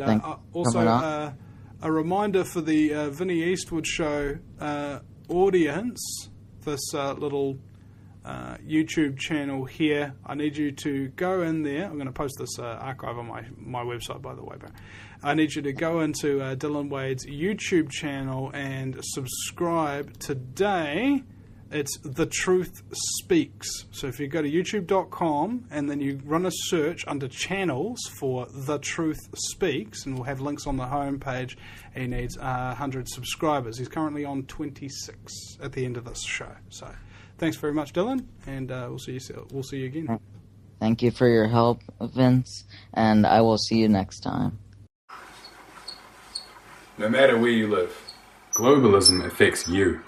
also, a reminder for the Vinny Eastwood show audience, this little YouTube channel here. I need you to go in there. I'm going to post this archive on my website, by the way. But I need you to go into Dylan Wade's YouTube channel and subscribe today. It's The Truth Speaks. So if you go to youtube.com and then you run a search under channels for The Truth Speaks, and we'll have links on the homepage. He needs 100 subscribers. He's currently on 26 at the end of this show. So thanks very much, Dylan, and we'll see you again. Thank you for your help, Vince, and I will see you next time. No matter where you live, globalism affects you.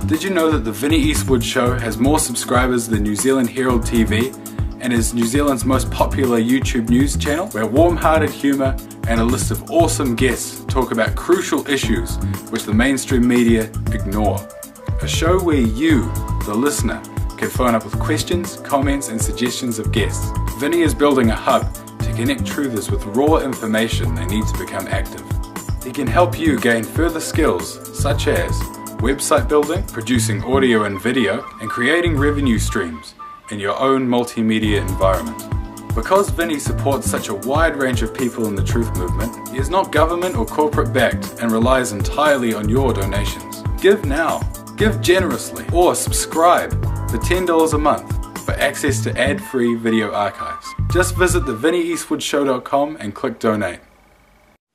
Did you know that the Vinny Eastwood Show has more subscribers than New Zealand Herald TV and is New Zealand's most popular YouTube news channel, where warm-hearted humour and a list of awesome guests talk about crucial issues which the mainstream media ignore? A show where you, the listener, can phone up with questions, comments and suggestions of guests. Vinny is building a hub to connect truthers with raw information they need to become active. He can help you gain further skills such as website building, producing audio and video, and creating revenue streams. in your own multimedia environment. Because Vinny supports such a wide range of people in the truth movement, he is not government or corporate backed and relies entirely on your donations. Give now, give generously, or subscribe for $10 a month for access to ad-free video archives. Just visit the VinnyEastwoodShow.com and click donate.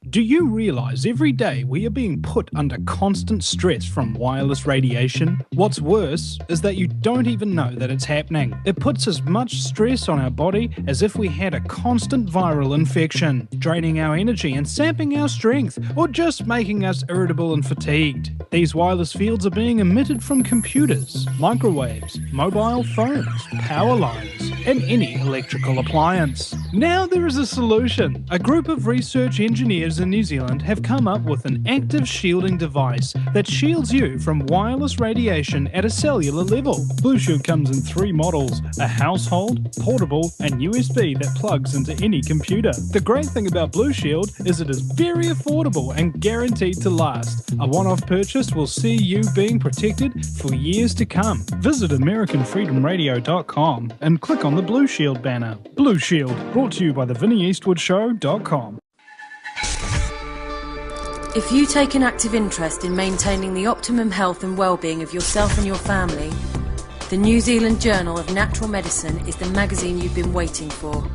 Do you realise every day we are being put under constant stress from wireless radiation? What's worse is that you don't even know that it's happening. It puts as much stress on our body as if we had a constant viral infection, draining our energy and sapping our strength, or just making us irritable and fatigued. These wireless fields are being emitted from computers, microwaves, mobile phones, power lines, and any electrical appliance. Now there is a solution. A group of research engineers in New Zealand have come up with an active shielding device that shields you from wireless radiation at a cellular level. Blue Shield comes in 3 models: a household, portable, and USB that plugs into any computer. The great thing about Blue Shield is it is very affordable and guaranteed to last. A one-off purchase will see you being protected for years to come. Visit AmericanFreedomRadio.com and click on the Blue Shield banner. Blue Shield, brought to you by the VinnyEastwoodShow.com. If you take an active interest in maintaining the optimum health and well-being of yourself and your family, the New Zealand Journal of Natural Medicine is the magazine you've been waiting for.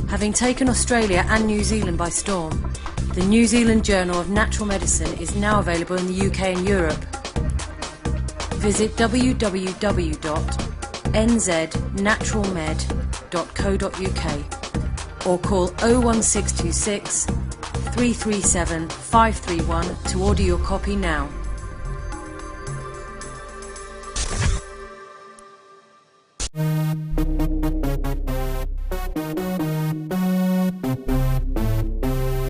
Having taken Australia and New Zealand by storm, the New Zealand Journal of Natural Medicine is now available in the UK and Europe. Visit www.nznaturalmed.co.uk or call 01626 337 531 to order your copy now.